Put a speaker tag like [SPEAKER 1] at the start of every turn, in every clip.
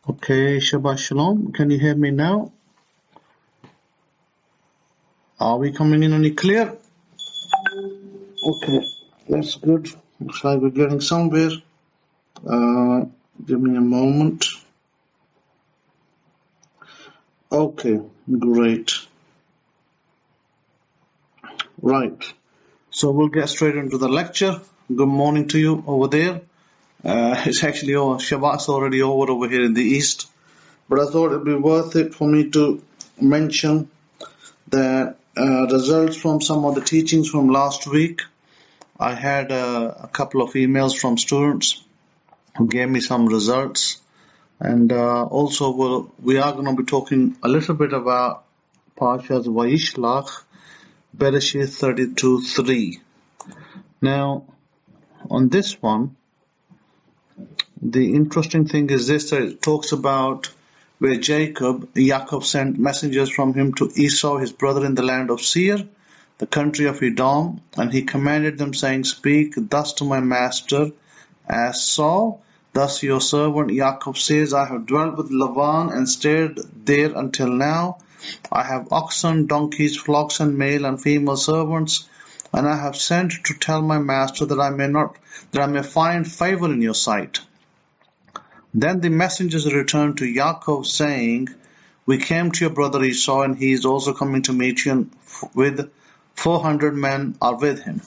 [SPEAKER 1] Okay, Shabbat Shalom. Can you hear me now? Are we coming in any clear? Okay, that's good. Looks like we're getting somewhere. Give me a moment. Okay, great. Right. So we'll get straight into the lecture. Good morning to you over there. It's actually over. Shabbat's already over here in the east. But I thought it'd be worth it for me to mention that results from some of the teachings from last week. I had a couple of emails from students who gave me some results, and also we are going to be talking a little bit about Parshas Vayishlach, Bereshith 32:3. Now, on this one, the interesting thing is this, that it talks about where Yaakov sent messengers from him to Esau, his brother, in the land of Seir, the country of Edom, and he commanded them, saying, Speak thus to my master Esau, thus your servant Yaakov says, I have dwelt with Laban and stayed there until now. I have oxen, donkeys, flocks, and male and female servants, and I have sent to tell my master that I may find favor in your sight. Then the messengers returned to Yaakov, saying, We came to your brother Esau, and he is also coming to meet you, and with 400 men are with him.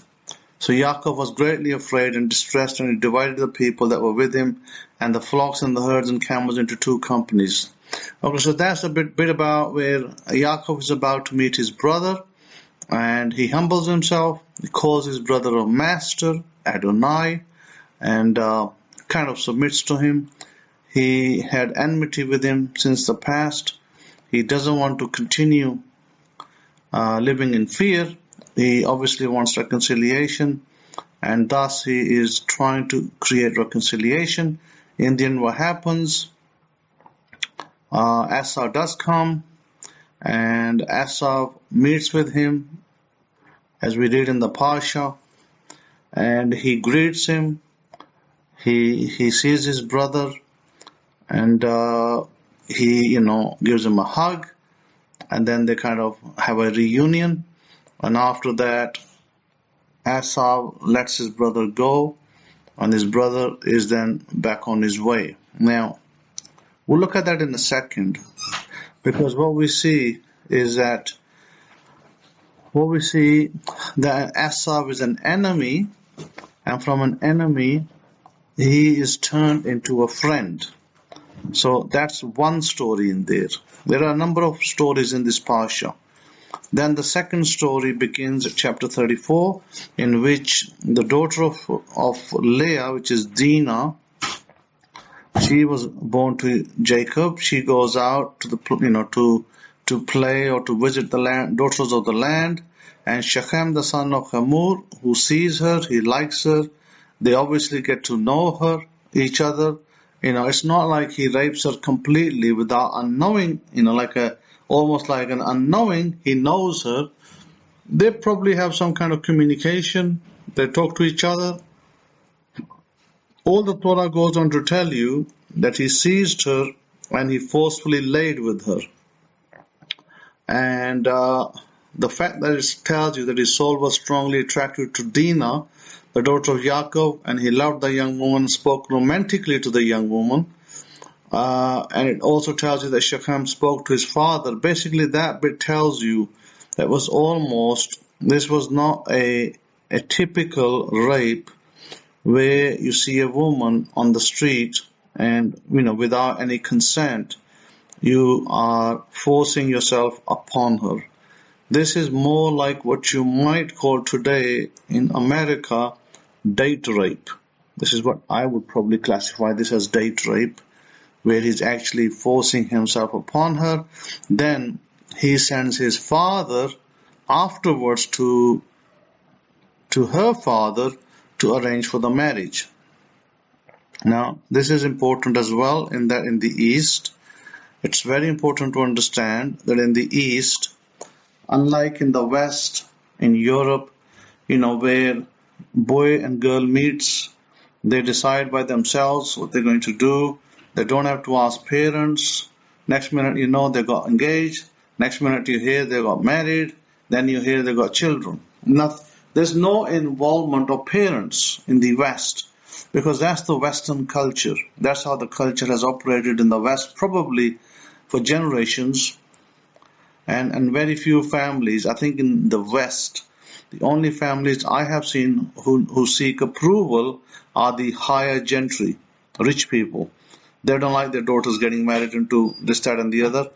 [SPEAKER 1] So Yaakov was greatly afraid and distressed, and he divided the people that were with him, and the flocks and the herds and camels into two companies. Okay, so that's a bit about where Yaakov is about to meet his brother, and he humbles himself. He calls his brother a master, Adonai, and kind of submits to him. He had enmity with him since the past. He doesn't want to continue living in fear. He obviously wants reconciliation, and thus he is trying to create reconciliation. In the end, what happens? Esau does come, and Esau meets with him, as we read in the Parsha, and he greets him. He sees his brother, and he gives him a hug, and then they kind of have a reunion. And after that, Esau lets his brother go, and his brother is then back on his way. Now, we'll look at that in a second, because what we see that Esau is an enemy, and from an enemy, he is turned into a friend. So that's one story in there. There are a number of stories in this Parsha. Then the second story begins at chapter 34, in which the daughter of Leah, which is Dinah, she was born to Jacob. She goes out to to play or to visit the daughters of the land, and Shechem, the son of Hamor, who sees her, he likes her. They obviously get to know each other. It's not like he rapes her completely without unknowing, almost like an unknowing, he knows her. They probably have some kind of communication. They talk to each other. All the Torah goes on to tell you that he seized her and he forcefully laid with her. And the fact that it tells you that his soul was strongly attracted to Dinah, the daughter of Yaakov, and he loved the young woman, spoke romantically to the young woman. And it also tells you that Shechem spoke to his father. Basically, that bit tells you that this was not a typical rape where you see a woman on the street and, without any consent, you are forcing yourself upon her. This is more like what you might call today in America date rape. This is what I would probably classify this as date rape, where he's actually forcing himself upon her. Then he sends his father afterwards to her father to arrange for the marriage. Now, this is important as well in that in the East, it's very important to understand that in the East, unlike in the West, in Europe, where boy and girl meets, they decide by themselves what they're going to do. They don't have to ask parents. Next minute you know they got engaged. Next minute you hear they got married. Then you hear they got children. There's no involvement of parents in the West, because that's the Western culture. That's how the culture has operated in the West, probably for generations. And very few families, I think in the West, the only families I have seen who seek approval are the higher gentry, rich people. They don't like their daughters getting married into this, that, and the other,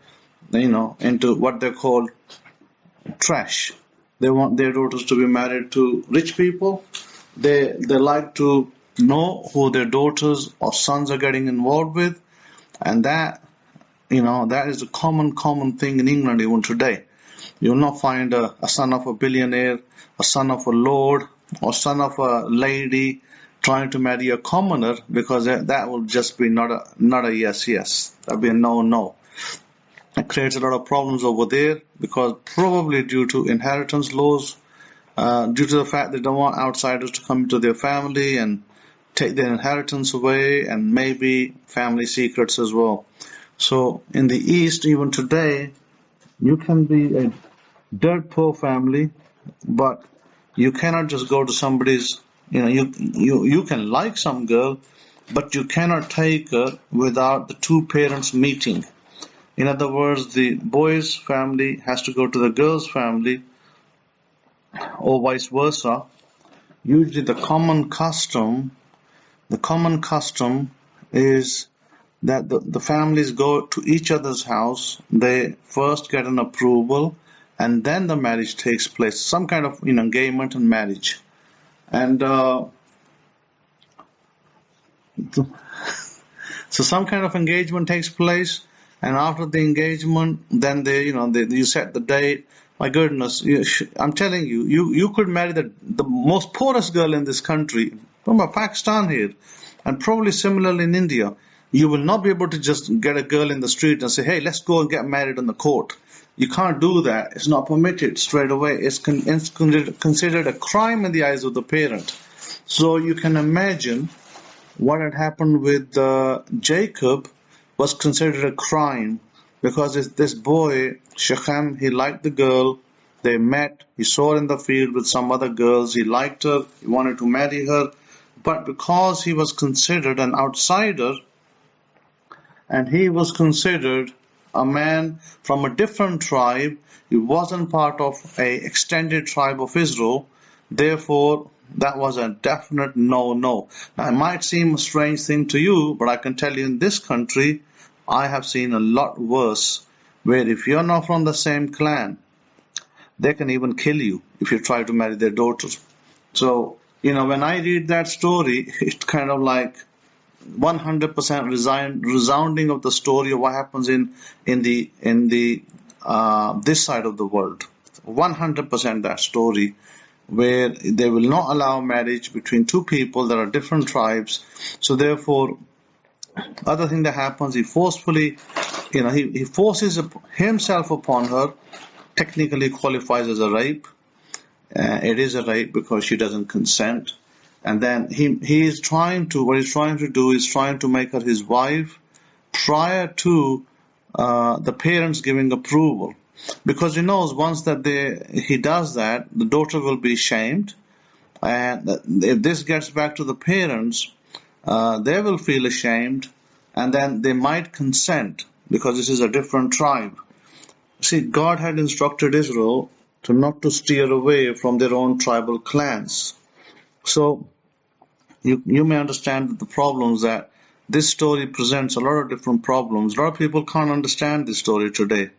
[SPEAKER 1] into what they call trash. They want their daughters to be married to rich people. They like to know who their daughters or sons are getting involved with, and that is a common thing in England even today. You will not find a son of a billionaire, a son of a lord, or son of a lady trying to marry a commoner, because that will just be not a yes. That'll be a no. It creates a lot of problems over there, because probably due to inheritance laws, due to the fact they don't want outsiders to come into their family and take their inheritance away, and maybe family secrets as well. So in the East, even today, you can be a dirt poor family, but you cannot just go to somebody's, you can like some girl, but you cannot take her without the two parents meeting. In other words, the boy's family has to go to the girl's family, or vice versa. Usually the common custom is that the families go to each other's house. They first get an approval, and then the marriage takes place. Some kind of engagement and marriage. And so some kind of engagement takes place, and after the engagement, then you set the date. My goodness, I'm telling you, you could marry the most poorest girl in this country, from Pakistan here, and probably similarly in India. You will not be able to just get a girl in the street and say, hey, let's go and get married in the court. You can't do that. It's not permitted straight away. It's considered a crime in the eyes of the parent. So you can imagine what had happened with Jacob was considered a crime, because this boy, Shechem, he liked the girl. They met. He saw her in the field with some other girls. He liked her. He wanted to marry her. But because he was considered an outsider, and he was considered a man from a different tribe, he wasn't part of an extended tribe of Israel, therefore that was a definite no. Now, it might seem a strange thing to you, but I can tell you in this country, I have seen a lot worse, where if you're not from the same clan, they can even kill you if you try to marry their daughters. So, when I read that story, it's kind of like 100% resounding of the story of what happens in the this side of the world. 100% that story, where they will not allow marriage between two people that are different tribes. So therefore, other thing that happens, he forcefully, he forces himself upon her. Technically qualifies as a rape. It is a rape because she doesn't consent. And then what he's trying to do is trying to make her his wife prior to the parents giving approval, because he knows once that he does that, the daughter will be shamed, and if this gets back to the parents, they will feel ashamed, and then they might consent, because this is a different tribe. See, God had instructed Israel not to steer away from their own tribal clans. So you may understand the problems that this story presents. A lot of different problems. A lot of people can't understand this story today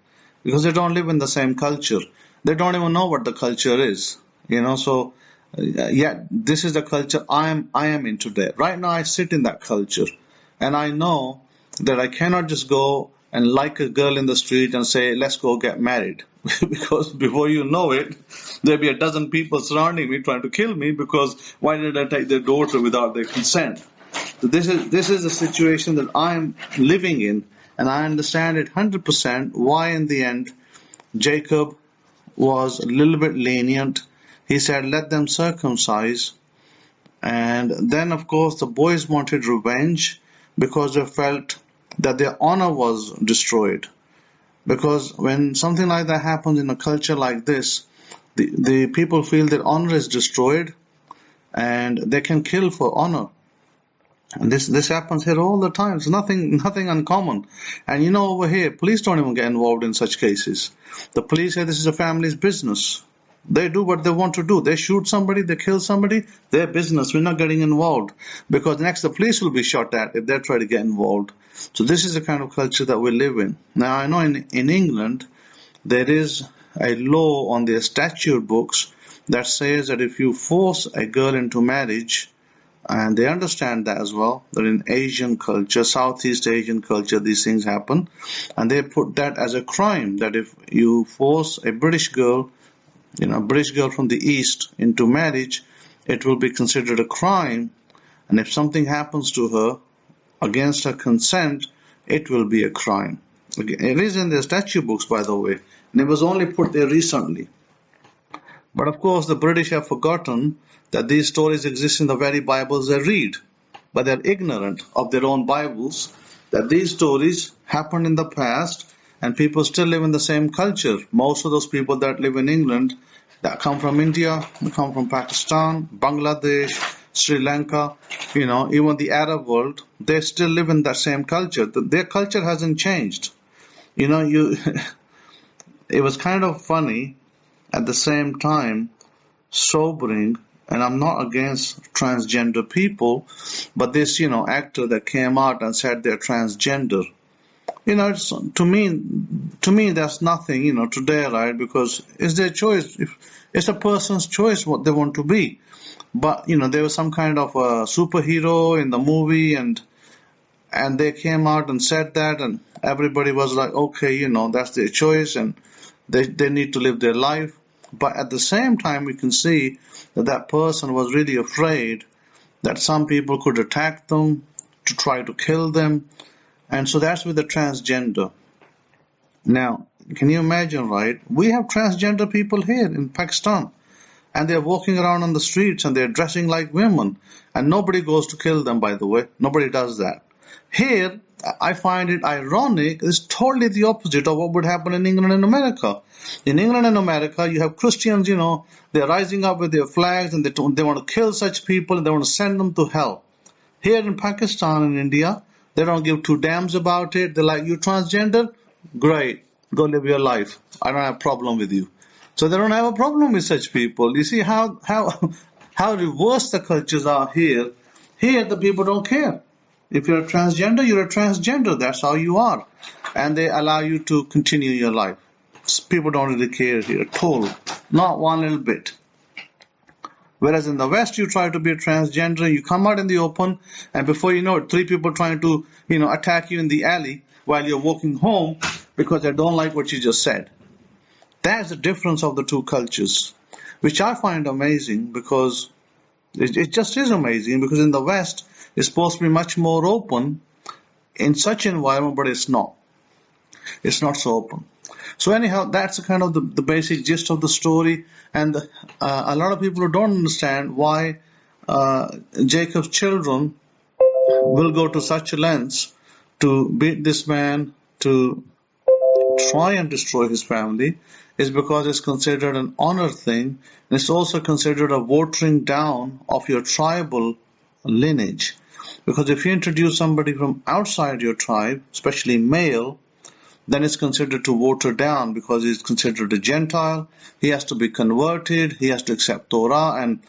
[SPEAKER 1] because they don't live in the same culture. They don't even know what the culture is. So yet this is the culture I am in today. Right now I sit in that culture, and I know that I cannot just go and like a girl in the street and say, let's go get married. Because before you know it, there'll be a dozen people surrounding me trying to kill me, because why did I take their daughter without their consent? So this is the situation that I'm living in, and I understand it 100% why in the end Jacob was a little bit lenient. He said, let them circumcise. And then, of course, the boys wanted revenge because they felt that their honor was destroyed. Because when something like that happens in a culture like this, the people feel their honor is destroyed and they can kill for honor. And this happens here all the time. It's nothing uncommon. And over here, police don't even get involved in such cases. The police say this is a family's business. They do what they want to do. They shoot somebody, they kill somebody, their business. We're not getting involved. Because next the police will be shot at if they try to get involved. So this is the kind of culture that we live in. Now I know in England there is a law on their statute books that says that if you force a girl into marriage, and they understand that as well, that in Asian culture, Southeast Asian culture, these things happen. And they put that as a crime, that if you force a British girl, a British girl from the East into marriage, it will be considered a crime. And if something happens to her against her consent, it will be a crime. It is in their statute books, by the way. And it was only put there recently. But of course, the British have forgotten that these stories exist in the very Bibles they read. But they're ignorant of their own Bibles, that these stories happened in the past and people still live in the same culture. Most of those people that live in England, that come from India, come from Pakistan, Bangladesh, Sri Lanka, even the Arab world, they still live in that same culture. Their culture hasn't changed. It was kind of funny, at the same time sobering. And I'm not against transgender people, but this, actor that came out and said they're transgender, to me, that's nothing, today, right? Because it's their choice. It's a person's choice what they want to be. But, there was some kind of a superhero in the movie and they came out and said that, and everybody was like, okay, that's their choice and they need to live their life. But at the same time, we can see that person was really afraid that some people could attack them, to try to kill them. And so that's with the transgender. Now, can you imagine, right? We have transgender people here in Pakistan. And they're walking around on the streets and they're dressing like women. And nobody goes to kill them, by the way. Nobody does that. Here, I find it ironic. It's totally the opposite of what would happen in England and America. In England and America, you have Christians, they're rising up with their flags and they want to kill such people and they want to send them to hell. Here in Pakistan and India, they don't give two damns about it. They're like, you transgender? Great. Go live your life. I don't have a problem with you. So they don't have a problem with such people. You see how reversed the cultures are here. Here, the people don't care. If you're a transgender, you're a transgender. That's how you are. And they allow you to continue your life. People don't really care here at all. Not one little bit. Whereas in the West, you try to be a transgender, you come out in the open, and before you know it, 3 people trying to, attack you in the alley while you're walking home because they don't like what you just said. That's the difference of the two cultures, which I find amazing because it just is amazing, because in the West, it's supposed to be much more open in such an environment, but it's not. It's not so open. So anyhow, that's kind of the basic gist of the story. And a lot of people who don't understand why Jacob's children will go to such lengths to beat this man, to try and destroy his family, is because it's considered an honor thing. And it's also considered a watering down of your tribal lineage. Because if you introduce somebody from outside your tribe, especially male, then it's considered to water down because he's considered a Gentile. He has to be converted. He has to accept Torah, and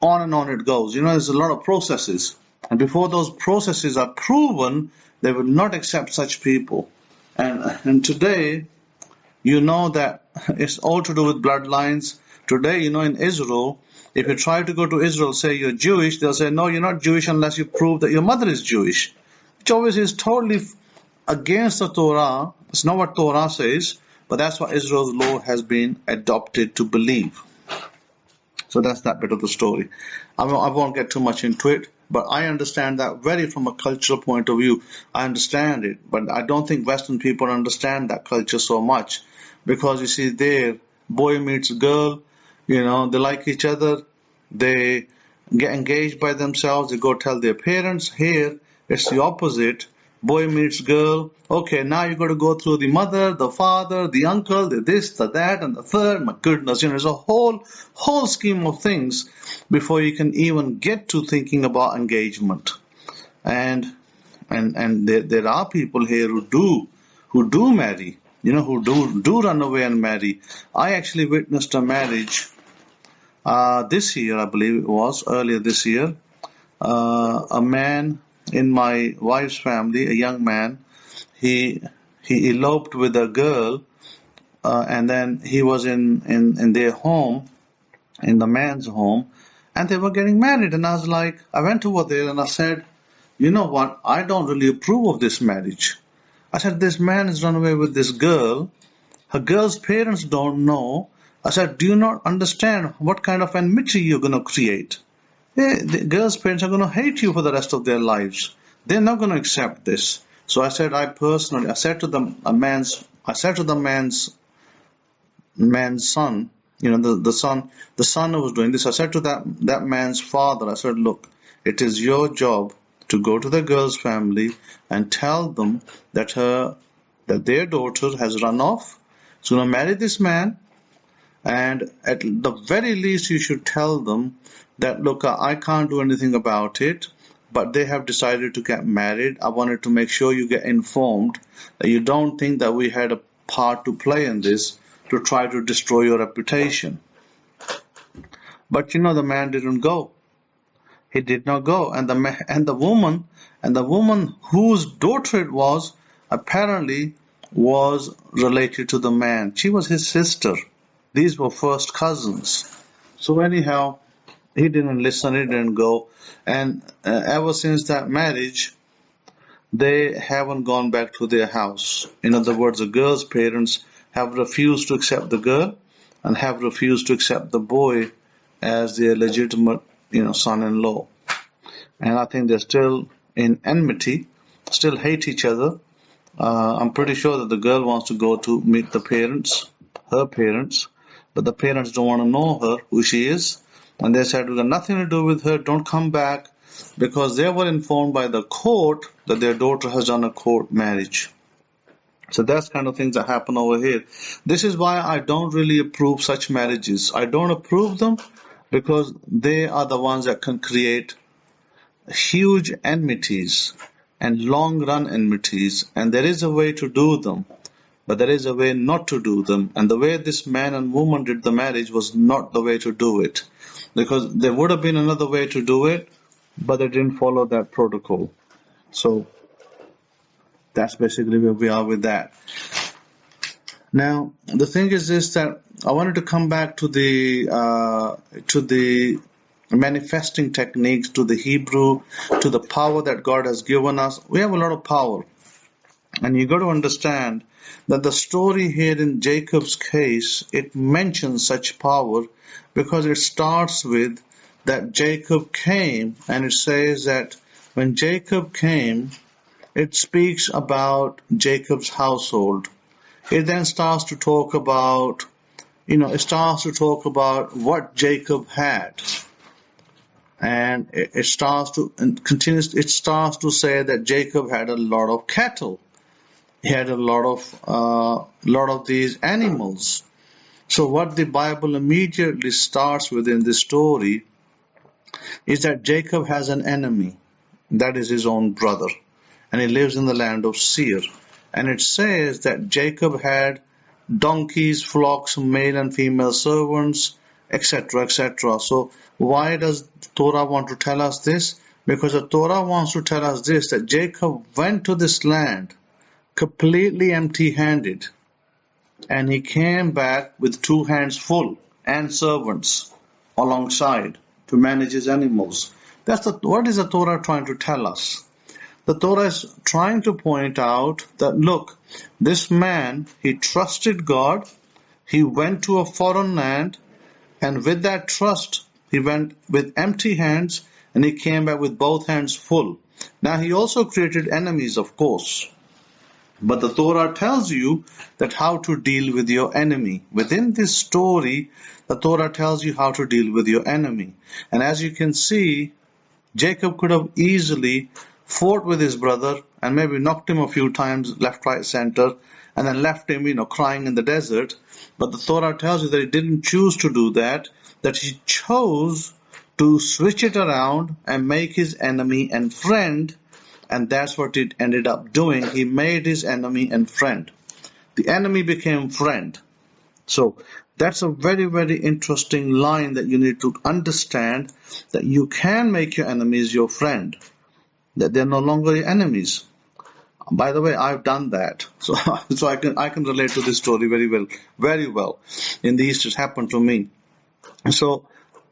[SPEAKER 1] on it goes. There's a lot of processes. And before those processes are proven, they will not accept such people. And today, that it's all to do with bloodlines. Today, in Israel, if you try to go to Israel, say you're Jewish, they'll say, no, you're not Jewish unless you prove that your mother is Jewish. Which obviously is totally against the Torah. It's not what Torah says, but that's what Israel's law has been adopted to believe. So that's that bit of the story. I won't get too much into it, but I understand that very from a cultural point of view. I understand it, but I don't think Western people understand that culture so much, because you see there, boy meets girl, they like each other, they get engaged by themselves, they go tell their parents. Here, it's the opposite. boy meets girl. Okay, now you got to go through the mother, the father, the uncle, the this, the that, and the third. My goodness, there's a whole scheme of things before you can even get to thinking about engagement. And there are people here who do marry, who do run away and marry. I actually witnessed a marriage this year, I believe it was earlier this year. A man in my wife's family, a young man, he eloped with a girl, and then he was in their home, in the man's home, and they were getting married. And I went over there and I said, you know what, I don't really approve of this marriage. I said, this man has run away with this girl. Her girl's parents don't know. I said, do you not understand what kind of enmity you're going to create? The girl's parents are going to hate you for the rest of their lives. They're not going to accept this. So I said, I said to the man's son, the son who was doing this, I said to that man's father, I said, look, it is your job to go to the girl's family and tell them that their daughter has run off, is going to marry this man, and at the very least you should tell them that, look, I can't do anything about it, but they have decided to get married. I wanted to make sure you get informed that you don't think that we had a part to play in this to try to destroy your reputation. But the man didn't go. He did not go, and the woman whose daughter it was apparently was related to the man. She was his sister. These were first cousins. So anyhow, he didn't listen. He didn't go, and ever since that marriage, they haven't gone back to their house. In other words, the girl's parents have refused to accept the girl and have refused to accept the boy as their legitimate son-in-law. And I think they're still in enmity, still hate each other. I'm pretty sure that the girl wants to go to meet the parents, her parents, but the parents don't want to know her, who she is. And they said, we've got nothing to do with her, don't come back, because they were informed by the court that their daughter has done a court marriage. So that's kind of things that happen over here. This is why I don't really approve such marriages. I don't approve them because they are the ones that can create huge enmities and long-run enmities, and there is a way to do them, but there is a way not to do them. And the way this man and woman did the marriage was not the way to do it, because there would have been another way to do it, but they didn't follow that protocol. So that's basically where we are with that. Now, the thing is this, that I wanted to come back to the manifesting techniques, to the Hebrew, to the power that God has given us. We have a lot of power. And you got to understand that the story here in Jacob's case, it mentions such power because it starts with that Jacob came, and it says that when Jacob came, it speaks about Jacob's household. It then starts to talk about, what Jacob had. And it starts to say that Jacob had a lot of cattle. He had a lot of these animals. So what the Bible immediately starts with in this story is that Jacob has an enemy. That is his own brother. And he lives in the land of Seir. And it says that Jacob had donkeys, flocks, male and female servants, etc., etc. So why does Torah want to tell us this? Because the Torah wants to tell us this, that Jacob went to this land completely empty-handed, and he came back with 2 hands full and servants alongside to manage his animals. What is the Torah trying to tell us? The Torah is trying to point out that, look, this man, he trusted God, he went to a foreign land, and with that trust, he went with empty hands, and he came back with both hands full. Now, he also created enemies, of course. But the Torah tells you that how to deal with your enemy. Within this story, the Torah tells you how to deal with your enemy. And as you can see, Jacob could have easily fought with his brother and maybe knocked him a few times, left, right, center, and then left him, crying in the desert. But the Torah tells you that he didn't choose to do that, that he chose to switch it around and make his enemy and friend, and that's what it ended up doing. He made his enemy and friend. The enemy became friend. So that's a very, very interesting line that you need to understand, that you can make your enemies your friend, that they're no longer your enemies. By the way, I've done that, so I can relate to this story very well, very well. In the East, it happened to me. So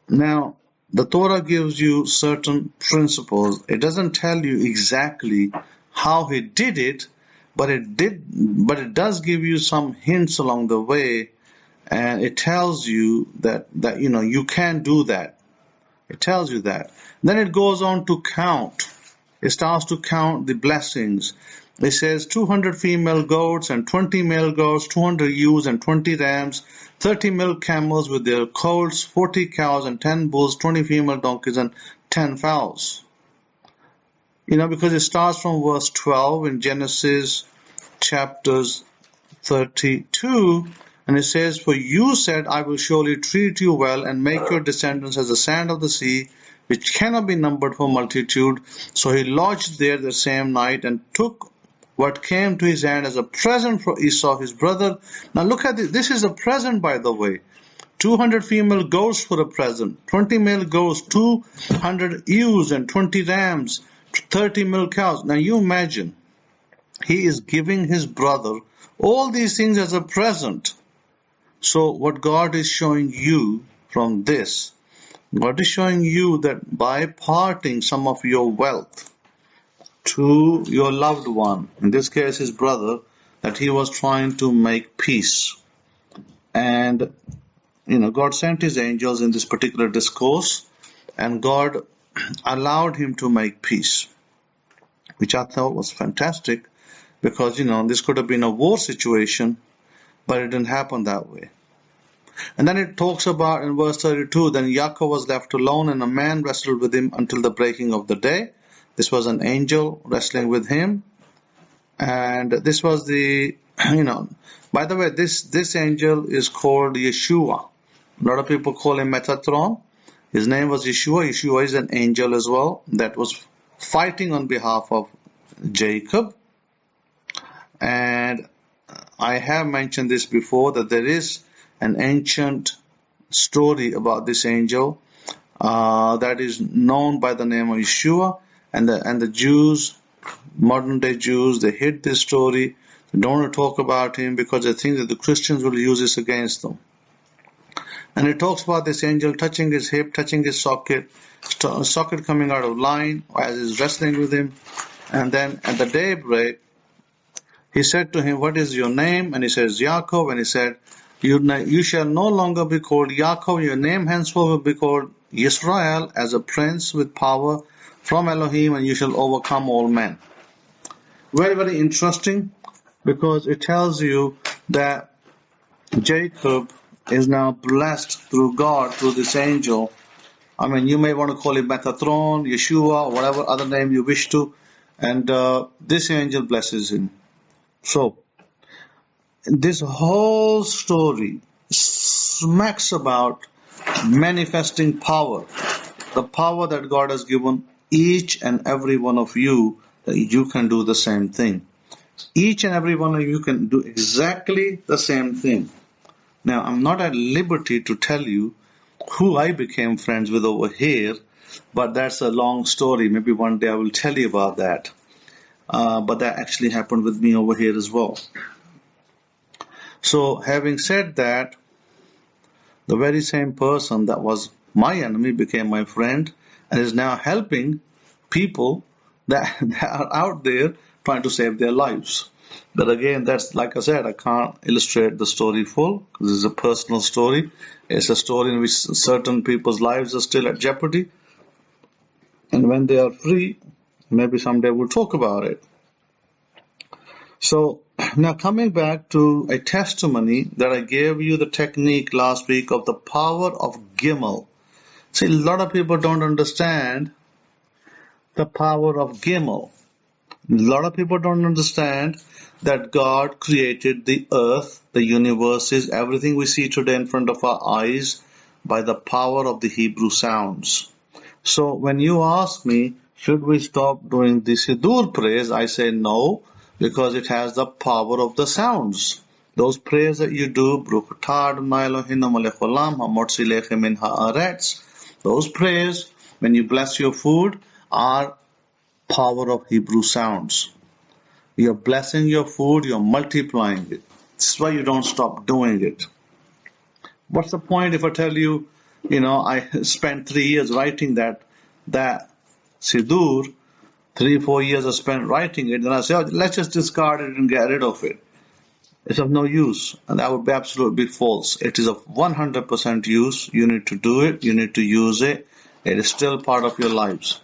[SPEAKER 1] now the Torah gives you certain principles. It doesn't tell you exactly how he did it, but it does give you some hints along the way, and it tells you that you can do that. It tells you that. Then it goes on to count. It starts to count the blessings. It says 200 female goats and 20 male goats, 200 ewes and 20 rams, 30 male camels with their colts, 40 cows and 10 bulls, 20 female donkeys and 10 fowls. Because it starts from verse 12 in Genesis chapters 32, and it says, "For you said, I will surely treat you well and make your descendants as the sand of the sea, which cannot be numbered for multitude." So he lodged there the same night and took what came to his hand as a present for Esau his brother. Now look at this. This is a present, by the way. 200 female goats for a present, 20 male goats, 200 ewes and 20 rams, 30 male cows. Now you imagine, he is giving his brother all these things as a present. So what God is showing you from this, God is showing you that by parting some of your wealth to your loved one, in this case his brother, that he was trying to make peace. And God sent his angels in this particular discourse, and God allowed him to make peace, which I thought was fantastic, because this could have been a war situation, but it didn't happen that way. And then it talks about in verse 32, then Yaakov was left alone, and a man wrestled with him until the breaking of the day. This was an angel wrestling with him. And this was the, by the way, this angel is called Yeshua. A lot of people call him Metatron. His name was Yeshua. Yeshua is an angel as well that was fighting on behalf of Jacob. And I have mentioned this before, that there is an ancient story about this angel that is known by the name of Yeshua. And the Jews, modern day Jews, they hate this story. They don't want to talk about him because they think that the Christians will use this against them. And it talks about this angel touching his hip, touching his socket coming out of line as he's wrestling with him. And then at the daybreak, he said to him, "What is your name?" And he says, "Yaakov." And he said, You shall no longer be called Yaakov. Your name henceforth will be called Yisrael, as a prince with power from Elohim, and you shall overcome all men. Very, very interesting, because it tells you that Jacob is now blessed through God, through this angel. I mean, you may want to call him Metatron, Yeshua, or whatever other name you wish to. And this angel blesses him. So, this whole story smacks about manifesting power. The power that God has given each and every one of you, that you can do the same thing. Each and every one of you can do exactly the same thing. Now, I'm not at liberty to tell you who I became friends with over here, but that's a long story. Maybe one day I will tell you about that. But that actually happened with me over here as well. So, having said that, the very same person that was my enemy became my friend and is now helping people that are out there trying to save their lives. But again, that's, like I said, I can't illustrate the story full because it's a personal story. It's a story in which certain people's lives are still at jeopardy. And when they are free, maybe someday we'll talk about it. So, now coming back to a testimony that I gave you the technique last week of the power of Gimel. See, a lot of people don't understand the power of Gimel. A lot of people don't understand that God created the earth, the universes, everything we see today in front of our eyes by the power of the Hebrew sounds. So when you ask me, should we stop doing the Siddur prayers? I say no, because it has the power of the sounds. Those prayers that you do, those prayers, when you bless your food, are power of Hebrew sounds. You're blessing your food, you're multiplying it. This is why you don't stop doing it. What's the point if I tell you, I spent 3 years writing that Siddur, 3-4 years I spent writing it, and I say, let's just discard it and get rid of it. It's of no use, and that would be absolutely false. It is of 100% use. You need to do it, you need to use it. It is still part of your lives.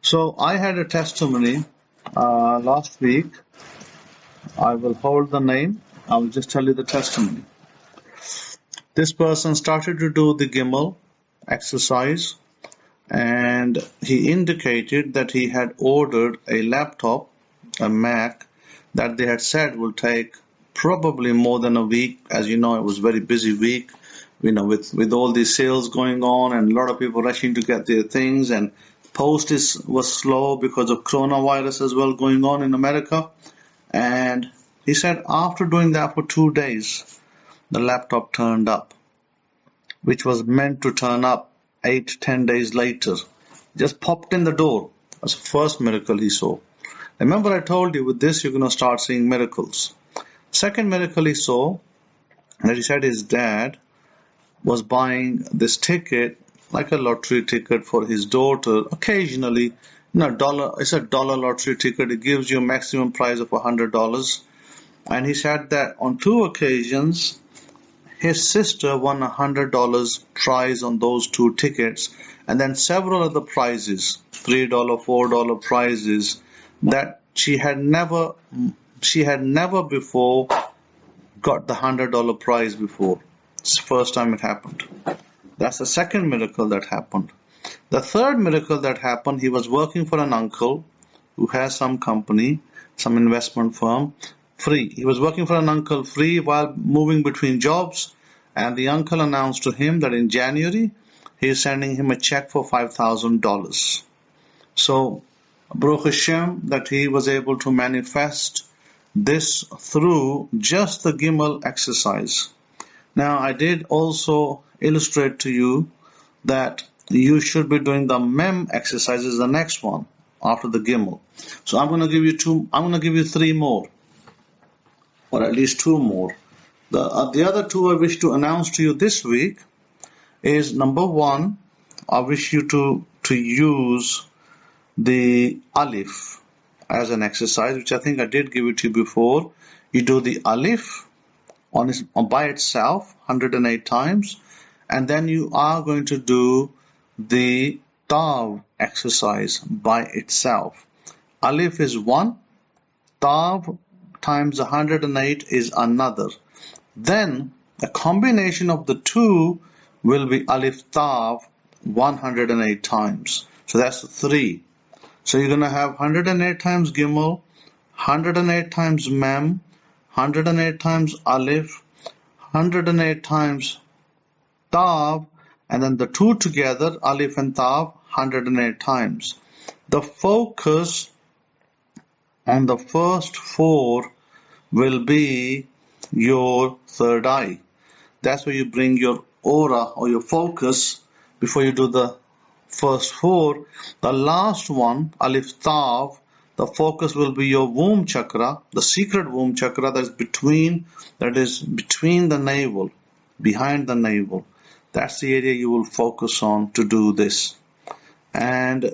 [SPEAKER 1] So I had a testimony last week. I will hold the name. I will just tell you the testimony. This person started to do the Gimel exercise, and he indicated that he had ordered a laptop, a Mac, that they had said will take probably more than a week. As you know, it was a very busy week, with all these sales going on and a lot of people rushing to get their things, and post was slow because of coronavirus as well going on in America. And he said after doing that for 2 days, the laptop turned up, which was meant to turn up 8-10 days later. Just popped in the door. That's the first miracle he saw. Remember I told you with this you're going to start seeing miracles. Second miracle he saw, that he said his dad was buying this ticket, like a lottery ticket for his daughter. Occasionally, it's a dollar lottery ticket. It gives you a maximum prize of $100. And he said that on 2 occasions, his sister won $100 prize on those 2 tickets, and then several other prizes, $3, $4 prizes, that she had never before got the $100 prize before. It's the first time it happened. That's the second miracle that happened. The third miracle that happened, he was working for an uncle who has some company, some investment firm, free. He was working for an uncle free while moving between jobs, and the uncle announced to him that in January he is sending him a check for $5,000. So, Baruch Hashem, that he was able to manifest this through just the Gimel exercise. Now, I did also illustrate to you that you should be doing the Mem exercises, the next one after the Gimel. So I'm going to give you 3 more, or at least 2 more. The other 2 I wish to announce to you this week is, number 1, I wish you to use the Alif as an exercise, which I think I did give it to you before. You do the Alif by itself 108 times, and then you are going to do the Tav exercise by itself. Alif is 1, Tav times 108 is another. Then a combination of the 2 will be Alif Tav 108 times. So that's 3. So you're going to have 108 times Gimel, 108 times Mem, 108 times Alif, 108 times Tav, and then the 2 together, Alif and Tav, 108 times. The focus on the first 4 will be your third eye. That's where you bring your aura or your focus before you do the first 4. The last one, Alif Tav, the focus will be your womb chakra, the secret womb chakra that is between the navel, behind the navel. That's the area you will focus on to do this. And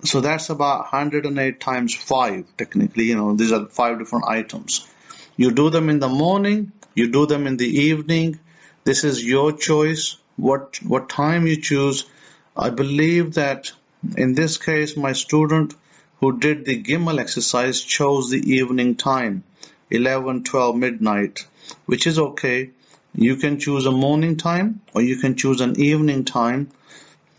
[SPEAKER 1] so that's about 108 times 5, technically. These are 5 different items. You do them in the morning, you do them in the evening. This is your choice, what time you choose. I believe that in this case, my student who did the Gimel exercise chose the evening time, 11, 12, midnight, which is okay. You can choose a morning time or you can choose an evening time,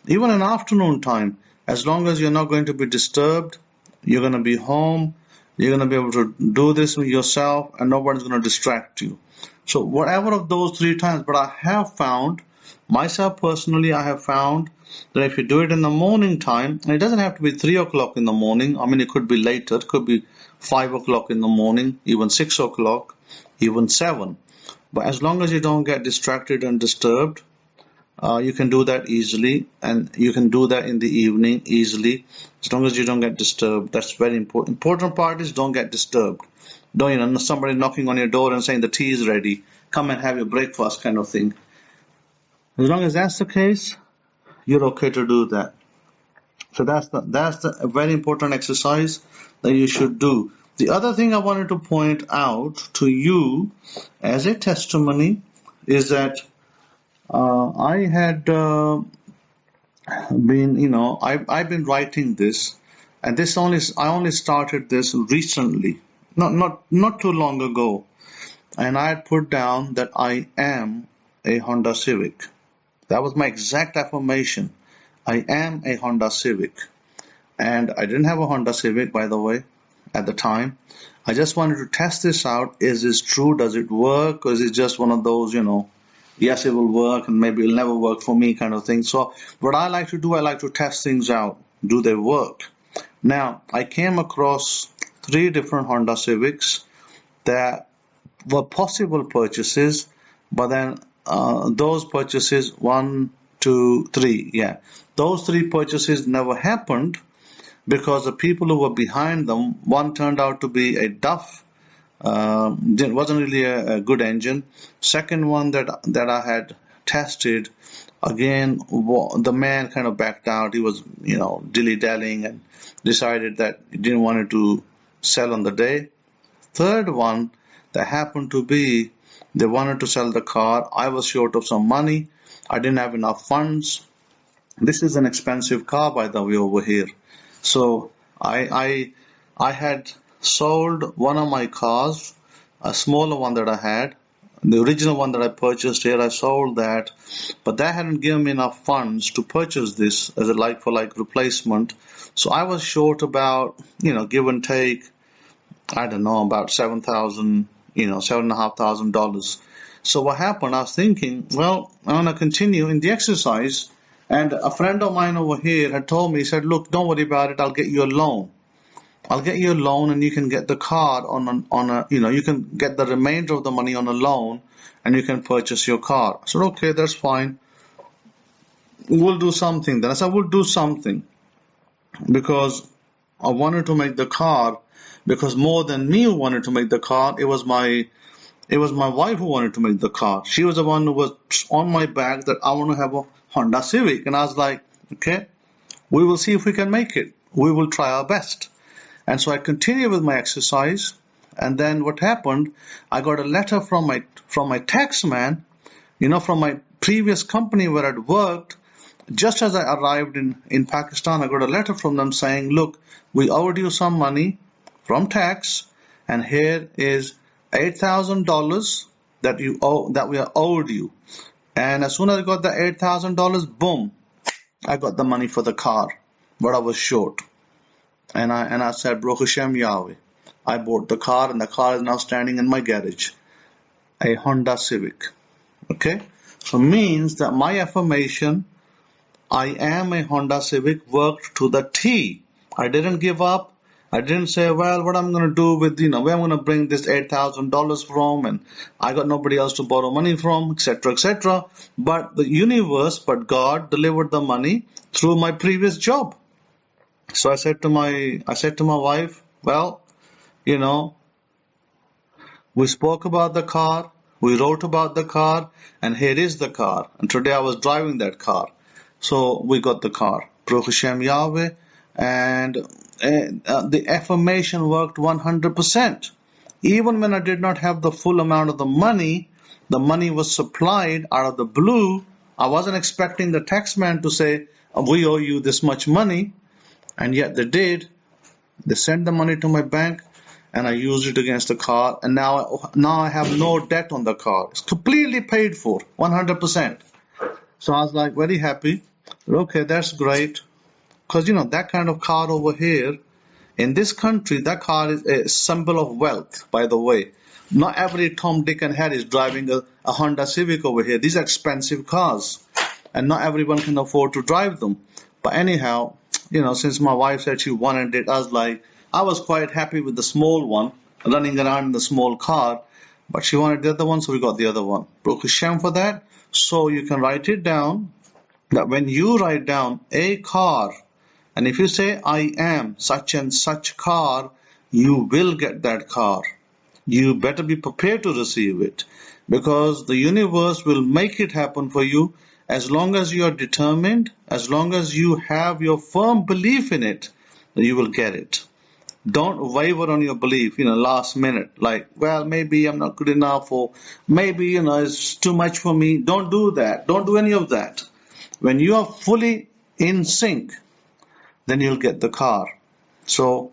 [SPEAKER 1] even an afternoon time. As long as you're not going to be disturbed, You're going to be home. You're going to be able to do this yourself, and nobody's going to distract you. So whatever of those 3 times, but I have found, myself personally, I have found that if you do it in the morning time, and it doesn't have to be 3 o'clock in the morning. I mean, it could be later. It could be 5 o'clock in the morning, even 6 o'clock, even 7. But as long as you don't get distracted and disturbed, you can do that easily, and you can do that in the evening easily, as long as you don't get disturbed. That's very important. Important part is don't get disturbed. Don't, somebody knocking on your door and saying the tea is ready, come and have your breakfast kind of thing. As long as that's the case, you're okay to do that. So that's the very important exercise that you should do. The other thing I wanted to point out to you as a testimony is that I had been, I've been writing this, and I only started this recently, not too long ago, and I had put down that I am a Honda Civic. That was my exact affirmation. I am a Honda Civic, and I didn't have a Honda Civic, by the way, at the time. I just wanted to test this out. Is this true? Does it work? Or is it just one of those, yes, it will work and maybe it'll never work for me kind of thing. So what I like to do, I like to test things out. Do they work? Now, I came across 3 different Honda Civics that were possible purchases, but then those purchases, 1, 2, 3, those 3 purchases never happened because the people who were behind them, one turned out to be a Duff. It wasn't really a good engine. Second one that I had tested, again, the man kind of backed out. He was, dilly-dallying and decided that he didn't want to sell on the day. Third one, that happened to be, they wanted to sell the car. I was short of some money. I didn't have enough funds. This is an expensive car, by the way, over here. So I had sold one of my cars, a smaller one that I had. The original one that I purchased here, I sold that, but that hadn't given me enough funds to purchase this as a like-for-like replacement. So I was short about, give and take, I don't know, about $7,500. So what happened, I was thinking, well, I'm going to continue in the exercise. And a friend of mine over here had told me, he said, look, don't worry about it. I'll get you a loan. I'll get you a loan and you can get the car you can get the remainder of the money on a loan and you can purchase your car. I said, okay, that's fine. We'll do something then. I said, we'll do something because I wanted to make the car, because more than me who wanted to make the car, it was my wife who wanted to make the car. She was the one who was on my back that I want to have a Honda Civic. And I was like, okay, we will see if we can make it. We will try our best. And so I continued with my exercise. And then what happened, I got a letter from my tax man, from my previous company where I'd worked. Just as I arrived in Pakistan, I got a letter from them saying, look, we owed you some money from tax, and here is $8,000 that we are owed you. And as soon as I got the $8,000, boom, I got the money for the car, but I was short. And I said, Baruch Hashem Yahweh, I bought the car, and the car is now standing in my garage, a Honda Civic. Okay, so means that my affirmation, I am a Honda Civic, worked to the T. I didn't give up. I didn't say, well, what I'm going to do with, where I'm going to bring this $8,000 from, and I got nobody else to borrow money from, etc., etc. But the universe, but God delivered the money through my previous job. So I said to my wife, well, we spoke about the car, we wrote about the car, and here is the car. And today I was driving that car. So we got the car. Baruch Hashem Yahweh. And the affirmation worked 100%. Even when I did not have the full amount of the money was supplied out of the blue. I wasn't expecting the taxman to say, we owe you this much money. And yet they did. They sent the money to my bank, and I used it against the car. And now I have no debt on the car. It's completely paid for, 100%. So I was like very happy. Okay, that's great. Because, that kind of car over here, In this country, that car is a symbol of wealth, by the way. Not every Tom, Dick, and Harry is driving a Honda Civic over here. These are expensive cars, and not everyone can afford to drive them. But anyhow, since my wife said she wanted it, I was quite happy with the small one, running around in the small car, but she wanted the other one, so we got the other one. Baruch Hashem for that. So you can write it down, that when you write down a car, and if you say, I am such and such car, you will get that car. You better be prepared to receive it, because the universe will make it happen for you as long as you are determined, as long as you have your firm belief in it, you will get it. Don't waver on your belief, last minute, like, well, maybe I'm not good enough, or maybe, it's too much for me. Don't do that. Don't do any of that. When you are fully in sync, then you'll get the car. So,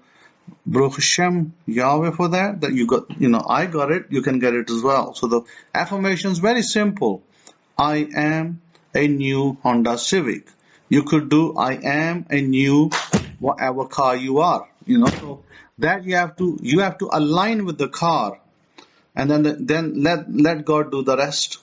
[SPEAKER 1] Baruch Hashem, Yahweh for that you got, I got it, you can get it as well. So the affirmation is very simple. I am a new Honda Civic. You could do, I am a new whatever car you are, so that you have to align with the car, and then let God do the rest.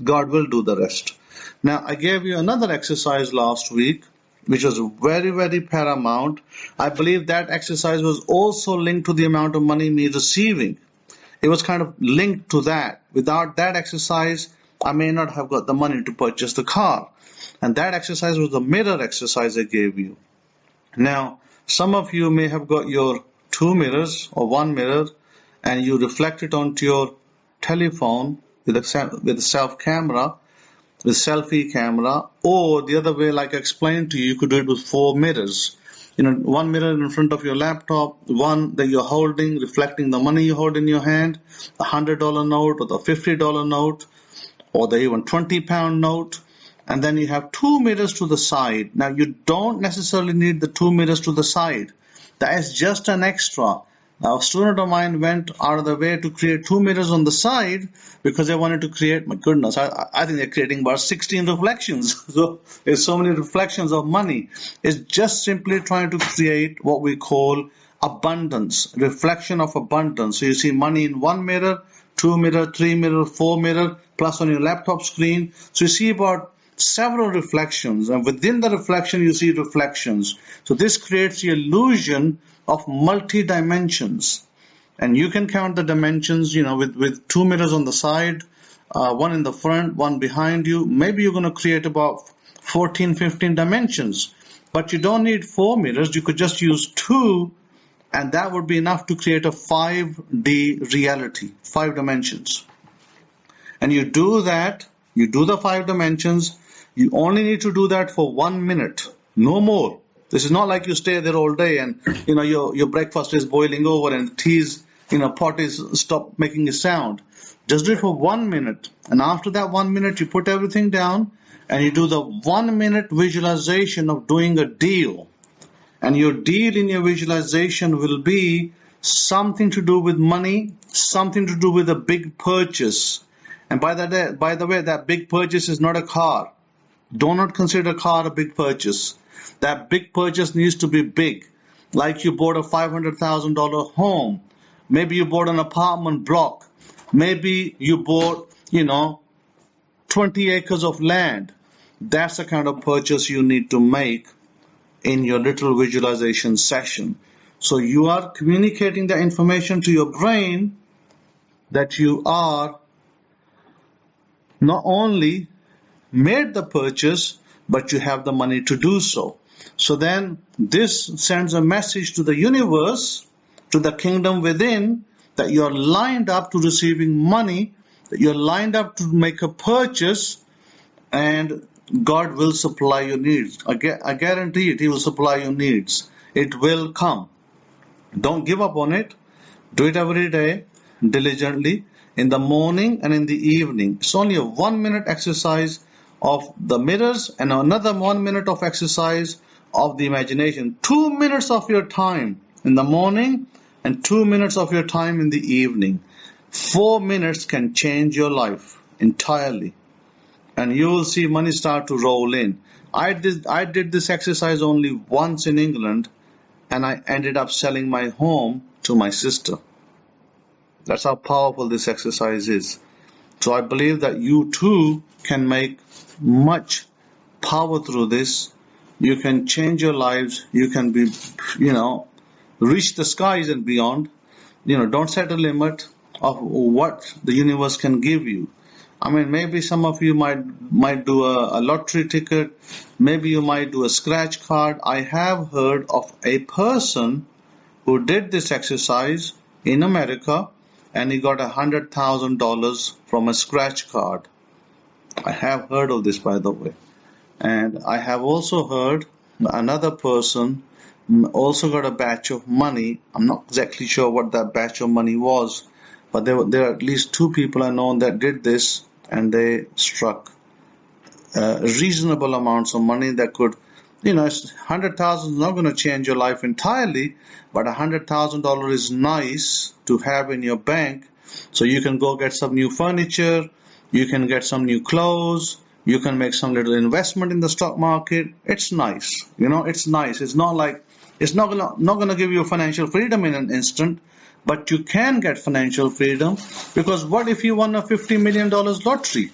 [SPEAKER 1] God will do the rest. Now, I gave you another exercise last week, which was very, very paramount. I believe that exercise was also linked to the amount of money me receiving. It was kind of linked to that. Without that exercise, I may not have got the money to purchase the car. And that exercise was the mirror exercise I gave you. Now, some of you may have got your 2 mirrors or 1 mirror, and you reflect it onto your telephone with a self-camera, with selfie camera, or the other way, like I explained to you, you could do it with 4 mirrors. 1 mirror in front of your laptop, one that you're holding, reflecting the money you hold in your hand, the $100 note or the $50 note, or the even £20 note. And then you have 2 mirrors to the side. Now, you don't necessarily need the 2 mirrors to the side. That is just an extra. Now, a student of mine went out of the way to create 2 mirrors on the side because they wanted to create, my goodness, I think they're creating about 16 reflections. So there's so many reflections of money. It's just simply trying to create what we call abundance, reflection of abundance. So you see money in 1 mirror, 2 mirror, 3 mirror, 4 mirror, plus on your laptop screen. So you see about several reflections, and within the reflection you see reflections. So this creates the illusion of multi-dimensions, and you can count the dimensions, with 2 mirrors on the side, 1 in the front, 1 behind you. Maybe you're going to create about 14, 15 dimensions, but you don't need 4 mirrors. You could just use 2, and that would be enough to create a 5D reality, 5 dimensions. And you do that, you do the 5 dimensions. You only need to do that for 1 minute, no more. This is not like you stay there all day and your breakfast is boiling over and the tea's pot is stop making a sound. Just do it for 1 minute, and after that 1 minute you put everything down and you do the 1 minute visualization of doing a deal. And your deal in your visualization will be something to do with money, something to do with a big purchase. And by the way, that big purchase is not a car. Do not consider a car a big purchase. That big purchase needs to be big. Like you bought a $500,000 home. Maybe you bought an apartment block. Maybe you bought, 20 acres of land. That's the kind of purchase you need to make in your little visualization session. So you are communicating the information to your brain that you are not only made the purchase, but you have the money to do so. So then this sends a message to the universe, to the kingdom within, that you're lined up to receiving money, that you're lined up to make a purchase, and God will supply your needs. I guarantee it, He will supply your needs. It will come. Don't give up on it. Do it every day, diligently, in the morning and in the evening. It's only a 1 minute exercise of the mirrors and another 1 minute of exercise of the imagination. 2 minutes of your time in the morning and 2 minutes of your time in the evening. 4 minutes can change your life entirely. And you will see money start to roll in. I did this exercise only once in England, and I ended up selling my home to my sister. That's how powerful this exercise is. So I believe that you too can make much power through this. You can change your lives. You can be, reach the skies and beyond. Don't set a limit of what the universe can give you. I mean, maybe some of you might do a lottery ticket. Maybe you might do a scratch card. I have heard of a person who did this exercise in America, and he got $100,000 from a scratch card. I have heard of this, by the way. And I have also heard another person also got a batch of money. I'm not exactly sure what that batch of money was, but there are at least two people I know that did this, and they struck reasonable amounts of money that could, $100,000 is not going to change your life entirely, but $100,000 is nice to have in your bank, so you can go get some new furniture, you can get some new clothes, you can make some little investment in the stock market. It's nice, it's nice. It's not like it's not gonna give you financial freedom in an instant, but you can get financial freedom, because what if you won a $50 million lottery?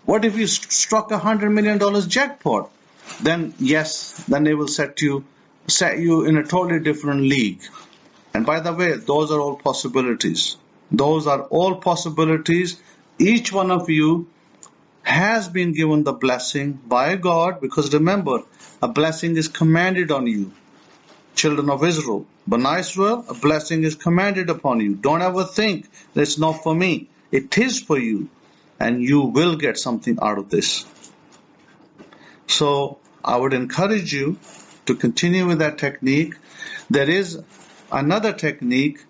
[SPEAKER 1] What if you struck $100 million jackpot? Then yes, then they will set you in a totally different league. And by the way, those are all possibilities. Those are all possibilities. Each one of you has been given the blessing by God, because remember, a blessing is commanded on you. Children of Israel, B'nai Israel, a blessing is commanded upon you. Don't ever think that it's not for me. It is for you, and you will get something out of this. So I would encourage you to continue with that technique. There is another technique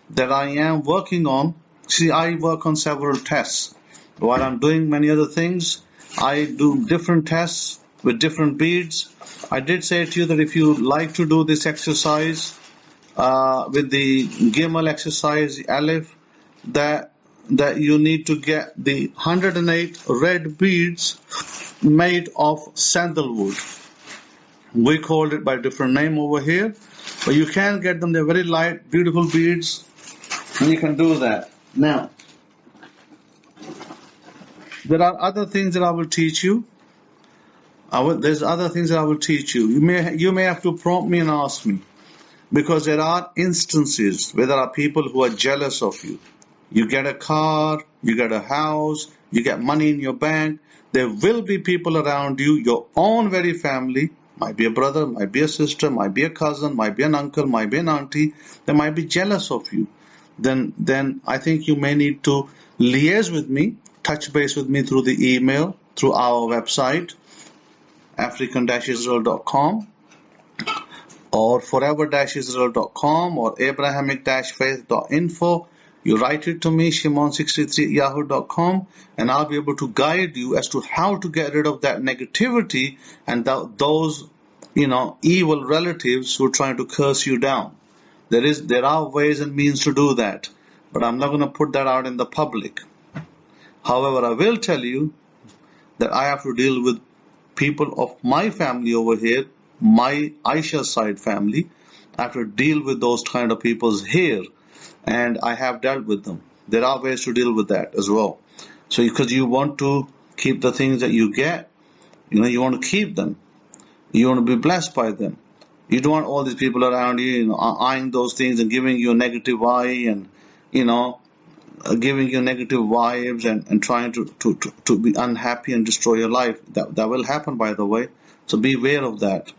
[SPEAKER 1] that I am working on. See, I work on several tests. While I'm doing many other things, I do different tests with different beads. I did say to you that if you like to do this exercise with the Gimel exercise, Aleph, that you need to get the 108 red beads made of sandalwood. We called it by a different name over here, but you can get them. They're very light, beautiful beads, and you can do that. Now, there are other things that I will teach you. There's other things that I will teach you. You may have to prompt me and ask me, because there are instances where there are people who are jealous of you. You get a car, you get a house, you get money in your bank. There will be people around you, your own very family, might be a brother, might be a sister, might be a cousin, might be an uncle, might be an auntie. They might be jealous of you. Then I think you may need to liaise with me, touch base with me through the email, through our website, African-Israel.com, or Forever-Israel.com, or Abrahamic-Faith.info. You write it to me, Shimon63@yahoo.com, and I'll be able to guide you as to how to get rid of that negativity and those, evil relatives who are trying to curse you down. There are ways and means to do that, but I'm not going to put that out in the public. However, I will tell you that I have to deal with people of my family over here, my Aisha side family. I have to deal with those kind of people here, and I have dealt with them. There are ways to deal with that as well. So because you want to keep the things that you get, you want to keep them. You want to be blessed by them. You don't want all these people around you, eyeing those things and giving you a negative eye and, giving you negative vibes and trying to be unhappy and destroy your life. That will happen, by the way. So be aware of that.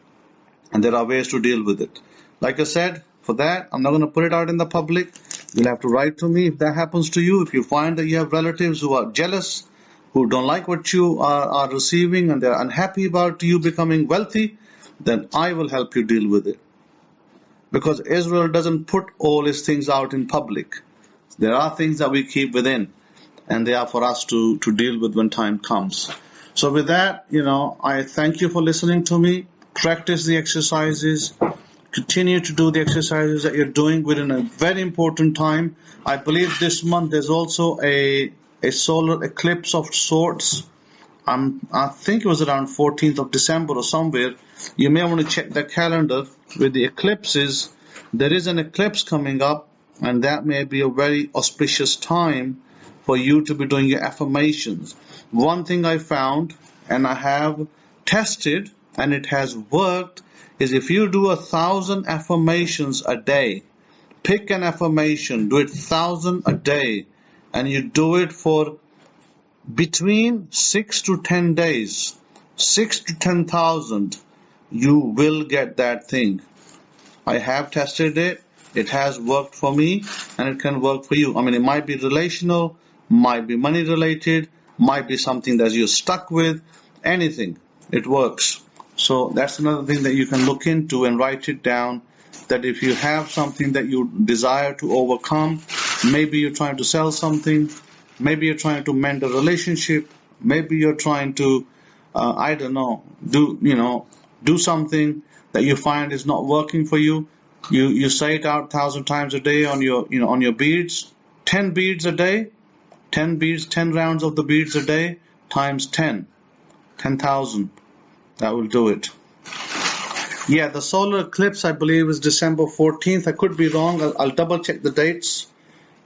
[SPEAKER 1] And there are ways to deal with it. Like I said, for that, I'm not going to put it out in the public. You'll have to write to me if that happens to you. If you find that you have relatives who are jealous, who don't like what you are receiving, and they're unhappy about you becoming wealthy, then I will help you deal with it. Because Israel doesn't put all his things out in public. There are things that we keep within, and they are for us to deal with when time comes. So with that, I thank you for listening to me. Practice the exercises. Continue to do the exercises that you're doing within a very important time. I believe this month there's also a solar eclipse of sorts. I think it was around 14th of December or somewhere. You may want to check the calendar with the eclipses. There is an eclipse coming up, and that may be a very auspicious time for you to be doing your affirmations. One thing I found, and I have tested, and it has worked, is if you do 1,000 affirmations a day, pick an affirmation, do it 1,000 a day, and you do it for between 6 to 10 days, 6 to 10,000, you will get that thing. I have tested it. It has worked for me, and it can work for you. I mean, it might be relational, might be money related, might be something that you're stuck with, anything. It works. So that's another thing that you can look into and write it down, that if you have something that you desire to overcome, maybe you're trying to sell something, maybe you're trying to mend a relationship, maybe you're trying to, do something that you find is not working for you. You say it out 1,000 times a day on your beads, 10 beads a day, 10 beads, 10 rounds of the beads a day, times 10,000. That will do it. Yeah, the solar eclipse, I believe, is December 14th. I could be wrong. I'll double check the dates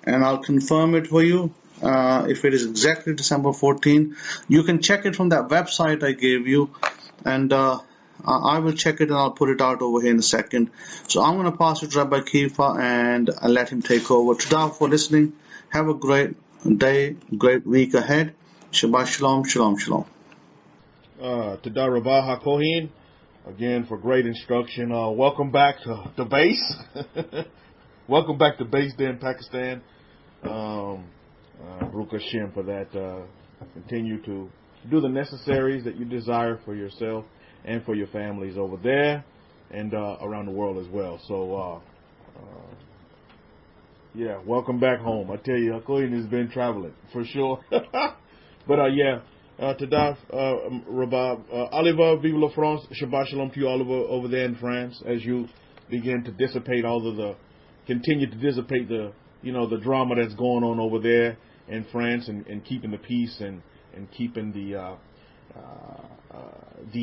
[SPEAKER 1] and I'll confirm it for you. If it is exactly December 14th, you can check it from that website I gave you, and I will check it and I'll put it out over here in a second. So I'm going to pass it to Rabbi Kefa and I'll let him take over. Today for listening. Have a great day, great week ahead. Shabbat shalom, shalom, shalom.
[SPEAKER 2] Today Rabbi Kohen, again for great instruction. Welcome back to the base. Welcome back to base there in Pakistan. Baruch Hashem for that. Continue to do the necessaries that you desire for yourself and for your families over there and around the world as well. So, welcome back home. I tell you, Kohen has been traveling for sure. But today, Rabbi Oliver, vive la France, Shabbat Shalom to you all over there in France as you begin to dissipate continue to dissipate the drama that's going on over there in France and keeping the peace and keeping the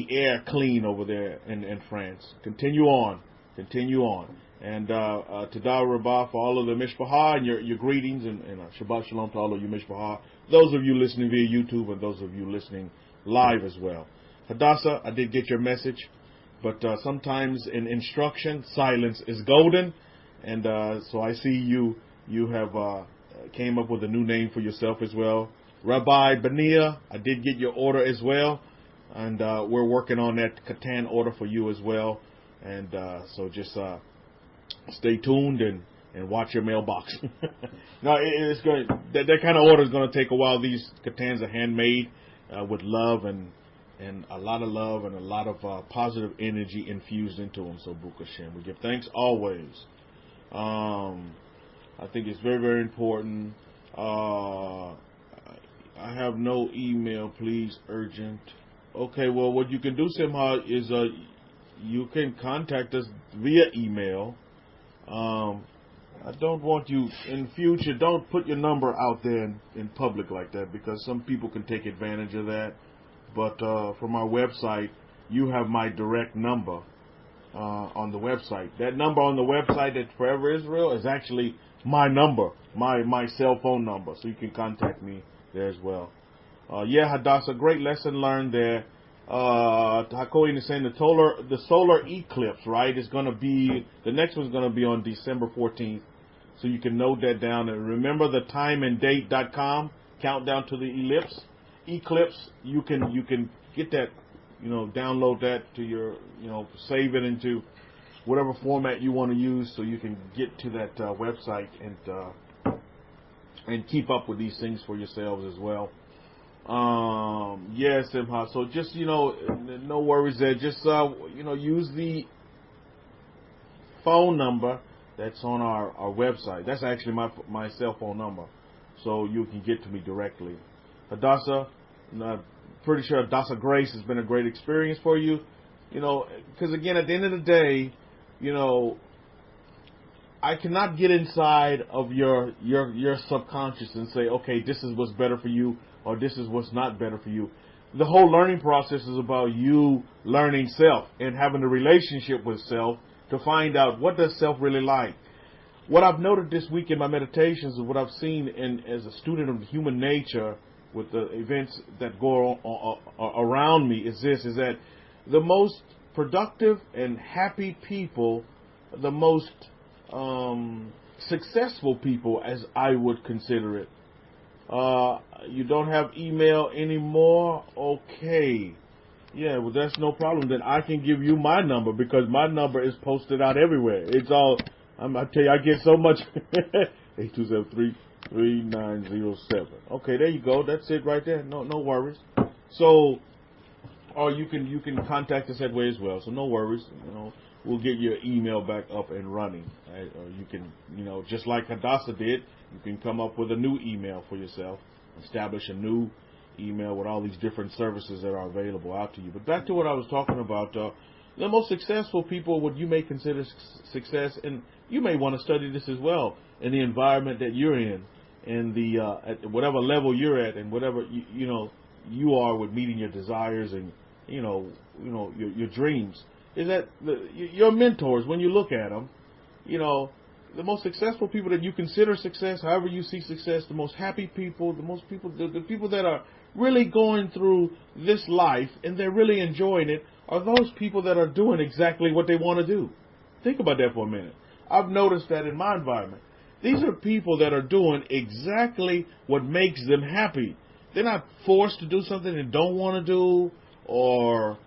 [SPEAKER 2] air clean over there in France. Continue on. And Todah Rabbah for all of the Mishpachah and your greetings and Shabbat Shalom to all of you Mishpachah. Those of you listening via YouTube and those of you listening live as well. Hadassah, I did get your message, but sometimes in instruction, silence is golden. And so I see you have came up with a new name for yourself as well. Rabbi Bania, I did get your order as well. And we're working on that Katan order for you as well. And so just stay tuned and watch your mailbox. No, it's going that kind of order is going to take a while. These Katans are handmade with love and a lot of love and a lot of positive energy infused into them. So Baruch Hashem, we give thanks always. I think it's very, very important. I have no email, please, urgent. Okay, well, what you can do, Simha, is you can contact us via email. I don't want you, in future, don't put your number out there in public like that because some people can take advantage of that. But from our website, you have my direct number on the website. That number on the website at Forever Israel is actually my number, my cell phone number, so you can contact me there as well. Hadassah, great lesson learned there. Hakoin is saying the solar eclipse, right, is going to be, the next one's going to be on December 14th. So you can note that down. And remember the timeanddate.com, countdown to the eclipse. You can get that, download that to your, save it into whatever format you want to use so you can get to that website and keep up with these things for yourselves as well. Yes, Simha. So just, no worries there. Just, use the phone number that's on our website. That's actually my cell phone number. So you can get to me directly. Hadassah, I'm pretty sure Hadassah Grace has been a great experience for you. Because again, at the end of the day, I cannot get inside of your subconscious and say, okay, this is what's better for you, or this is what's not better for you. the whole learning process is about you learning self and having a relationship with self to find out what does self really like. What I've noted this week in my meditations and what I've seen as a student of human nature with the events that go around me is that the most productive and happy people, the most successful people, as I would consider it. You don't have email anymore? Okay. Yeah, well, that's no problem. Then I can give you my number because my number is posted out everywhere. It's all, I tell you, I get so much. 827-33907. Okay, there you go. That's it right there. No worries. So, or you can contact us that way as well. So no worries. We'll get your email back up and running. Right? Or you can, just like Chadasha did, you can come up with a new email for yourself, establish a new email with all these different services that are available out to you. But back to what I was talking about, the most successful people, what you may consider success, and you may want to study this as well, in the environment that you're in, and the at whatever level you're at, and whatever you are with meeting your desires and your dreams, is that your mentors, when you look at them, the most successful people that you consider success, however you see success, the most happy people, the people that are really going through this life and they're really enjoying it, are those people that are doing exactly what they want to do. Think about that for a minute. I've noticed that in my environment. These are people that are doing exactly what makes them happy. They're not forced to do something they don't want to do, or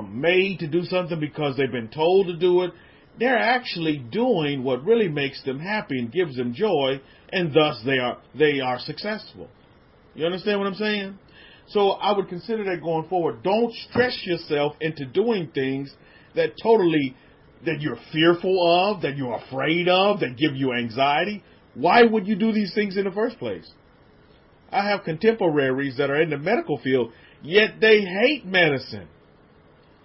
[SPEAKER 2] made to do something because they've been told to do it. They're actually doing what really makes them happy and gives them joy, and thus they are successful. You understand what I'm saying? So I would consider that going forward. Don't stress yourself into doing things that you're fearful of, that you're afraid of, that give you anxiety. Why would you do these things in the first place? I have contemporaries that are in the medical field, yet they hate medicine.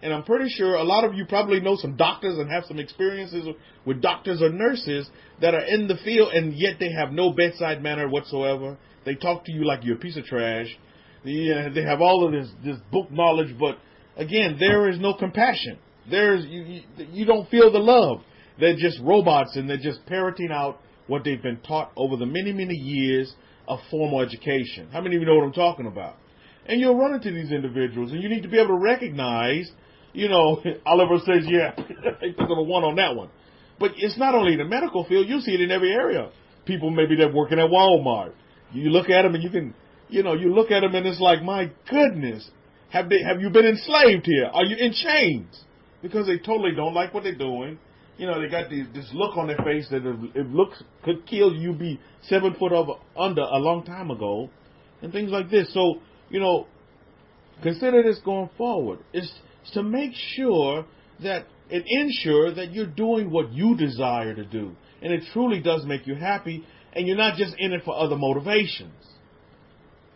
[SPEAKER 2] And I'm pretty sure a lot of you probably know some doctors and have some experiences with doctors or nurses that are in the field, and yet they have no bedside manner whatsoever. They talk to you like you're a piece of trash. They have all of this book knowledge, but again, there is no compassion. You don't feel the love. They're just robots, and they're just parroting out what they've been taught over the many, many years of formal education. How many of you know what I'm talking about? And you'll run into these individuals, and you need to be able to recognize, Oliver says, yeah, they took a one on that one. But it's not only in the medical field, you see it in every area. People maybe they're working at Walmart. You look at them and you look at them and it's like, my goodness, have you been enslaved here? Are you in chains? Because they totally don't like what they're doing. They got this look on their face that it looks could kill you, be 7 foot under a long time ago, and things like this. So, consider this going forward. It's to make sure that and ensure that you're doing what you desire to do, and it truly does make you happy, and you're not just in it for other motivations.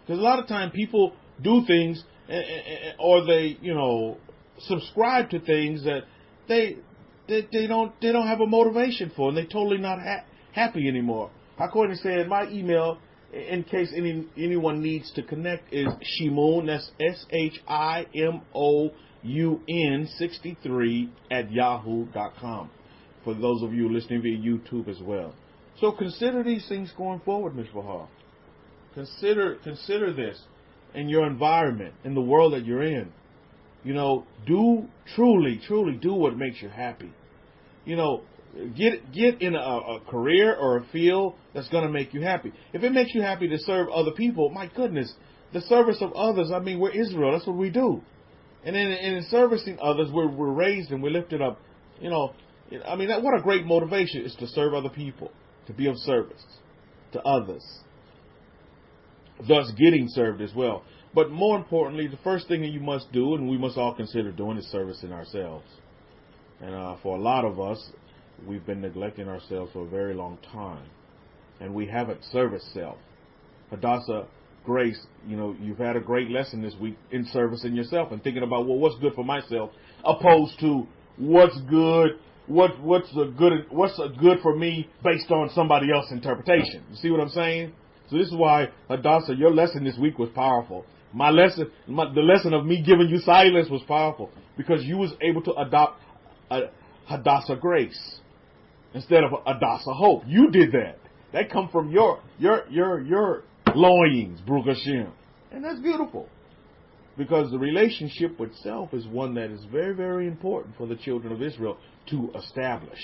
[SPEAKER 2] Because a lot of time people do things, or they subscribe to things that they don't have a motivation for, and they're totally not happy anymore. I go ahead and say in my email, in case anyone needs to connect, is Shimoun, that's SHIMOUN 63 at yahoo.com. For those of you listening via YouTube as well. So consider these things going forward, Ms. Bahar. Consider this in your environment, in the world that you're in. Do truly do what makes you happy. Get in a career or a field that's going to make you happy. If it makes you happy to serve other people, my goodness, the service of others, we're Israel. That's what we do. And in servicing others, we're raised and we're lifted up. What a great motivation is to serve other people, to be of service to others, thus getting served as well. But more importantly, the first thing that you must do, and we must all consider doing, is servicing ourselves. And for a lot of us, we've been neglecting ourselves for a very long time, and we haven't serviced self. Hadassah, Grace, you've had a great lesson this week in servicing yourself and thinking about, well, what's good for myself, opposed to what's good for me based on somebody else's interpretation. You see what I'm saying? So this is why, Hadassah, your lesson this week was powerful, The lesson of me giving you silence was powerful because you was able to adopt a Hadassah grace instead of a Hadassah hope. You did that. That come from your loins, Baruch Hashem. And that's beautiful. Because the relationship with self is one that is very, very important for the children of Israel to establish.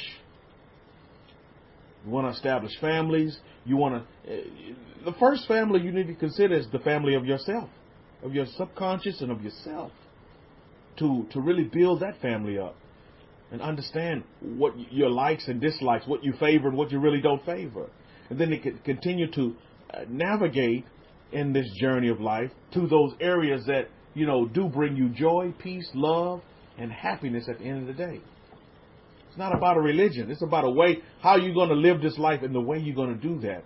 [SPEAKER 2] You want to establish families. The first family you need to consider is the family of yourself, of your subconscious and of yourself. To really build that family up and understand what your likes and dislikes, what you favor and what you really don't favor. And then they can continue to navigate in this journey of life to those areas that, do bring you joy, peace, love, and happiness at the end of the day. It's not about a religion. It's about a way, how you're going to live this life and the way you're going to do that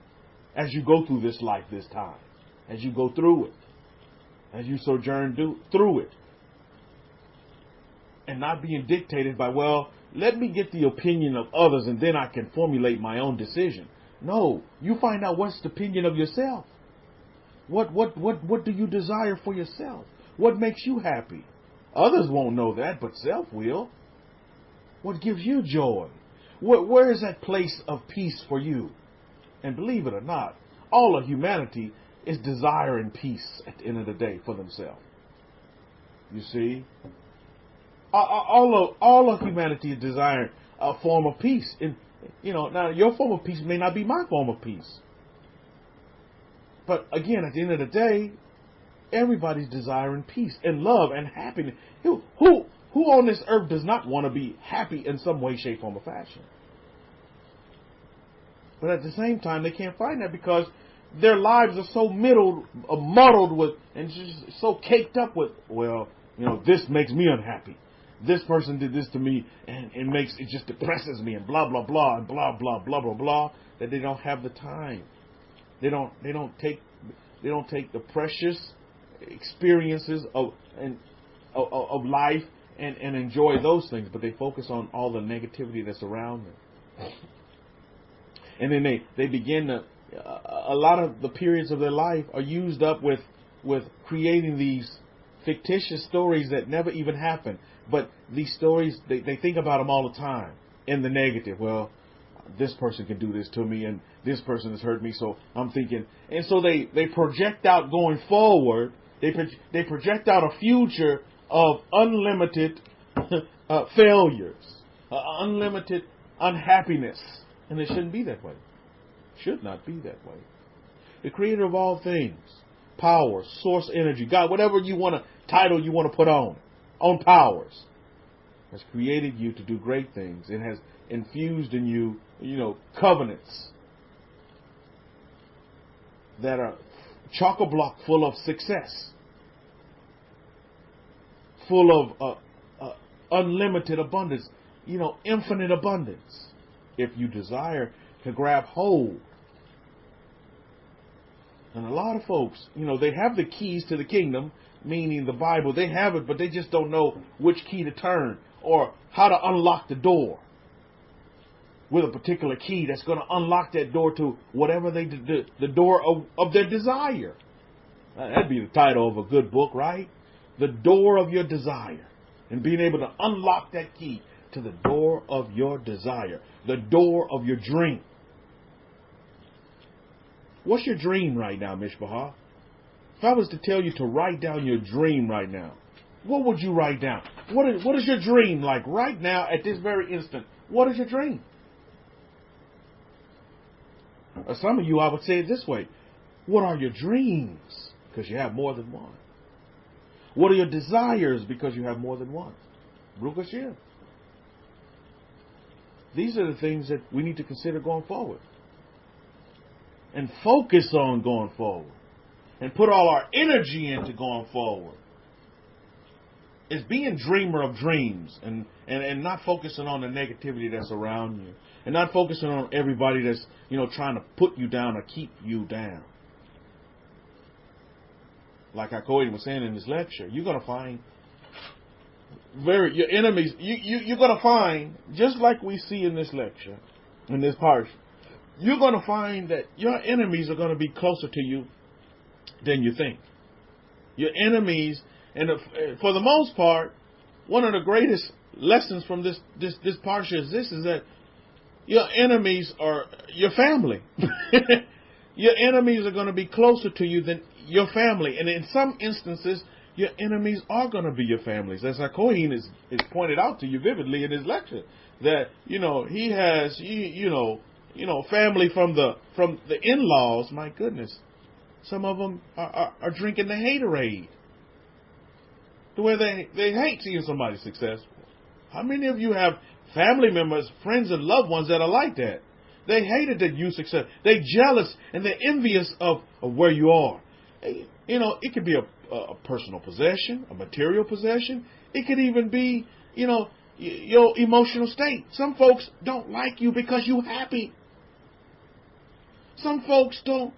[SPEAKER 2] as you go through this life this time, as you go through it, as you sojourn through it. And not being dictated by, let me get the opinion of others and then I can formulate my own decision. No, you find out what's the opinion of yourself. What do you desire for yourself? What makes you happy? Others won't know that, but self will. What gives you joy? Where is that place of peace for you? And believe it or not, all of humanity is desiring peace at the end of the day for themselves. You see? All of humanity is desiring a form of peace. And, now your form of peace may not be my form of peace. But again, at the end of the day, everybody's desiring peace and love and happiness. Who on this earth does not want to be happy in some way, shape, form, or fashion? But at the same time, they can't find that because their lives are so muddled with, and just so caked up with, this makes me unhappy. This person did this to me, and it just depresses me, and blah blah blah, and blah blah blah blah blah. That they don't have the time. They don't take the precious experiences of life and enjoy those things, but they focus on all the negativity that's around them. And then they begin to, a lot of the periods of their life are used up with creating these fictitious stories that never even happen. But these stories, they think about them all the time in the negative. This person can do this to me, and this person has hurt me, so I'm thinking. And so they project out going forward. They project out a future of unlimited failures, unlimited unhappiness. And it shouldn't be that way. Should not be that way. The creator of all things, power, source energy, God, whatever title you want to put on powers, has created you to do great things. It has infused in you, covenants that are chock-a-block full of success, full of unlimited abundance, infinite abundance. If you desire to grab hold. And a lot of folks, they have the keys to the kingdom, meaning the Bible. They have it, but they just don't know which key to turn or how to unlock the door with a particular key that's going to unlock that door to whatever the door of their desire. That'd be the title of a good book, right? The door of your desire. And being able to unlock that key to the door of your desire, the door of your dream. What's your dream right now, Mishpachah? If I was to tell you to write down your dream right now, what would you write down? What is your dream like right now at this very instant? What is your dream? Or some of you, I would say it this way. What are your dreams? Because you have more than one. What are your desires? Because you have more than one. Baruch Hashem. These are the things that we need to consider going forward. And focus on going forward. And put all our energy into going forward. It's being dreamer of dreams. And not focusing on the negativity that's around you. And not focusing on everybody that's, trying to put you down or keep you down. Like Kohen was saying in his lecture, you're going to find your enemies, you're going to find, just like we see in this lecture, in this part, you're going to find that your enemies are going to be closer to you than you think. Your enemies, and for the most part, one of the greatest lessons from this parsha is that your enemies are your family. Your enemies are going to be closer to you than your family. And in some instances, your enemies are going to be your families. As Kohen is pointed out to you vividly in his lecture, that, he has, family from the in-laws. My goodness. Some of them are drinking the haterade, to where they hate seeing somebody successful. How many of you have family members, friends, and loved ones that are like that? They hated that you success. They're jealous and they're envious of where you are. It could be a personal possession, a material possession. It could even be, your emotional state. Some folks don't like you because you're happy. Some folks don't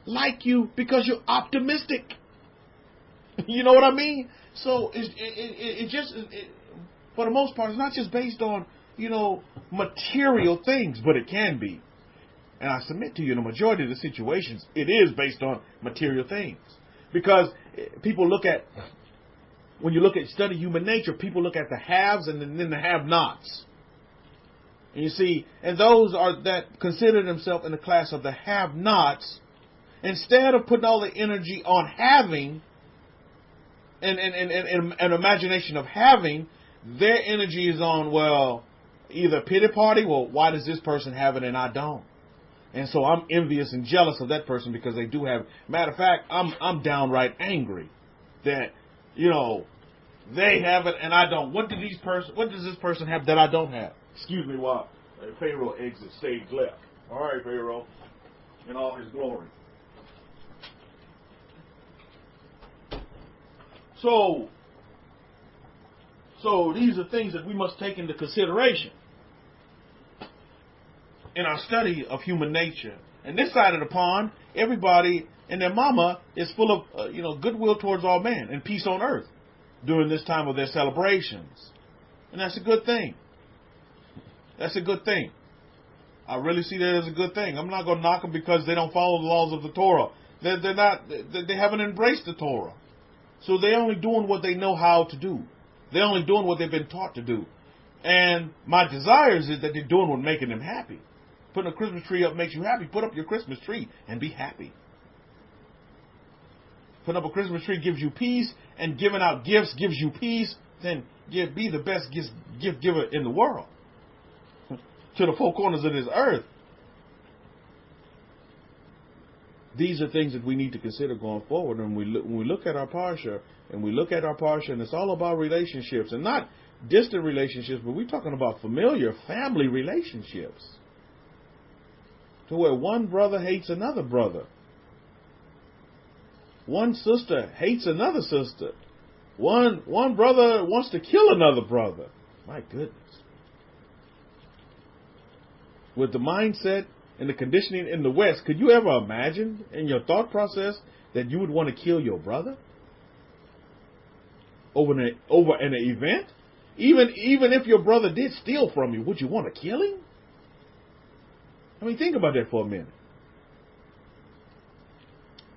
[SPEAKER 2] like you because you're optimistic. You know what I mean? So it just, for the most part, it's not just based on, material things, but it can be. And I submit to you, in the majority of the situations, it is based on material things. Because people when you study human nature, people look at the haves and then the have-nots. And you see, and those that consider themselves in the class of the have-nots, instead of putting all the energy on having and an imagination of having, their energy is on, either pity party, why does this person have it and I don't? And so I'm envious and jealous of that person because they do have it. Matter of fact, I'm downright angry that, they have it and I don't. What does this person have that I don't have? Excuse me while Pharaoh exits stage left. All right, Pharaoh, in all his glory. So these are things that we must take into consideration in our study of human nature. And this side of the pond, everybody and their mama is full of, goodwill towards all men and peace on earth during this time of their celebrations. And that's a good thing. That's a good thing. I really see that as a good thing. I'm not going to knock them because they don't follow the laws of the Torah. They haven't embraced the Torah. So they're only doing what they know how to do. They're only doing what they've been taught to do. And my desire is that they're doing what's making them happy. Putting a Christmas tree up makes you happy. Put up your Christmas tree and be happy. Putting up a Christmas tree gives you peace, and giving out gifts gives you peace. Then be the best gift giver in the world to the four corners of this earth. These are things that we need to consider going forward. And when we look at our parsha, and it's all about relationships, and not distant relationships, but we're talking about familiar family relationships, to where one brother hates another brother, one sister hates another sister, one brother wants to kill another brother. My goodness. With the mindset and the conditioning in the West, could you ever imagine in your thought process that you would want to kill your brother over an event? Even if your brother did steal from you, would you want to kill him? I mean, think about that for a minute.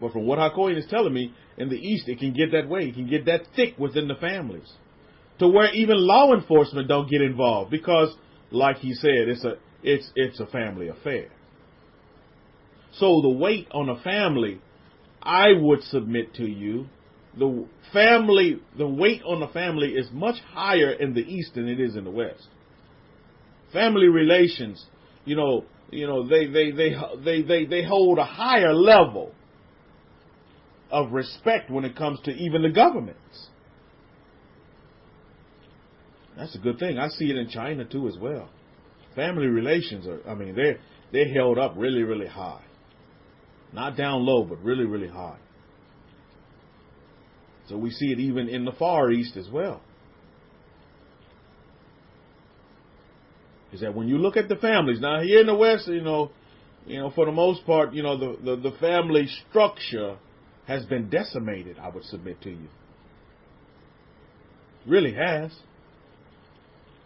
[SPEAKER 2] But from what Hakohen is telling me, in the East, it can get that way. It can get that thick within the families, to where even law enforcement don't get involved because, like he said, it's a family affair. So the weight on a family, I would submit to you, the weight on the family is much higher in the East than it is in the West. Family relations, they hold a higher level of respect when it comes to even the governments. That's a good thing. I see it in China too as well. Family relations they're held up really, really high. Not down low, but really, really high. So we see it even in the Far East as well. Is that when you look at the families, now here in the West, for the most part, the family structure has been decimated, I would submit to you. Really has.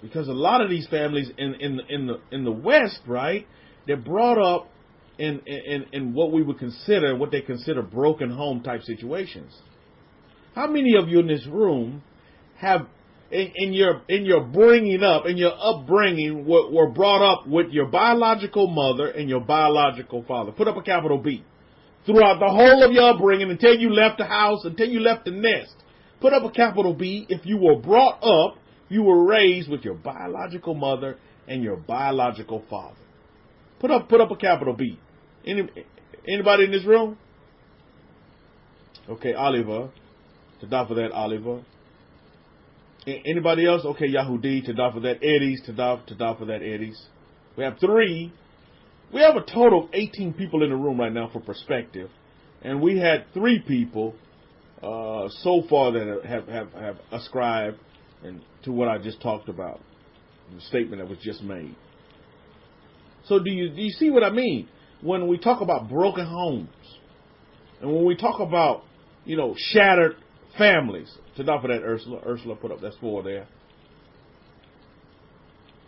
[SPEAKER 2] Because a lot of these families in the West, right, they're brought up in what we would consider, what they consider broken home type situations. How many of you in this room have, in your bringing up, in your upbringing, were brought up with your biological mother and your biological father? Put up a capital B. Throughout the whole of your upbringing, until you left the house, until you left the nest. Put up a capital B if you were brought up, you were raised with your biological mother and your biological father. Put up a capital B. Anybody in this room? Okay, Oliver. Tada for that, Oliver. Anybody else? Okay, Yahudi. Tada for that, Eddies. Tada for that, Eddies. We have 3. We have a total of 18 people in the room right now for perspective. And we had 3 people so far that have ascribed to what I just talked about, the statement that was just made. So do you see what I mean? When we talk about broken homes, and when we talk about, shattered families. Tada for that, Ursula. Ursula, put up, that's 4 there.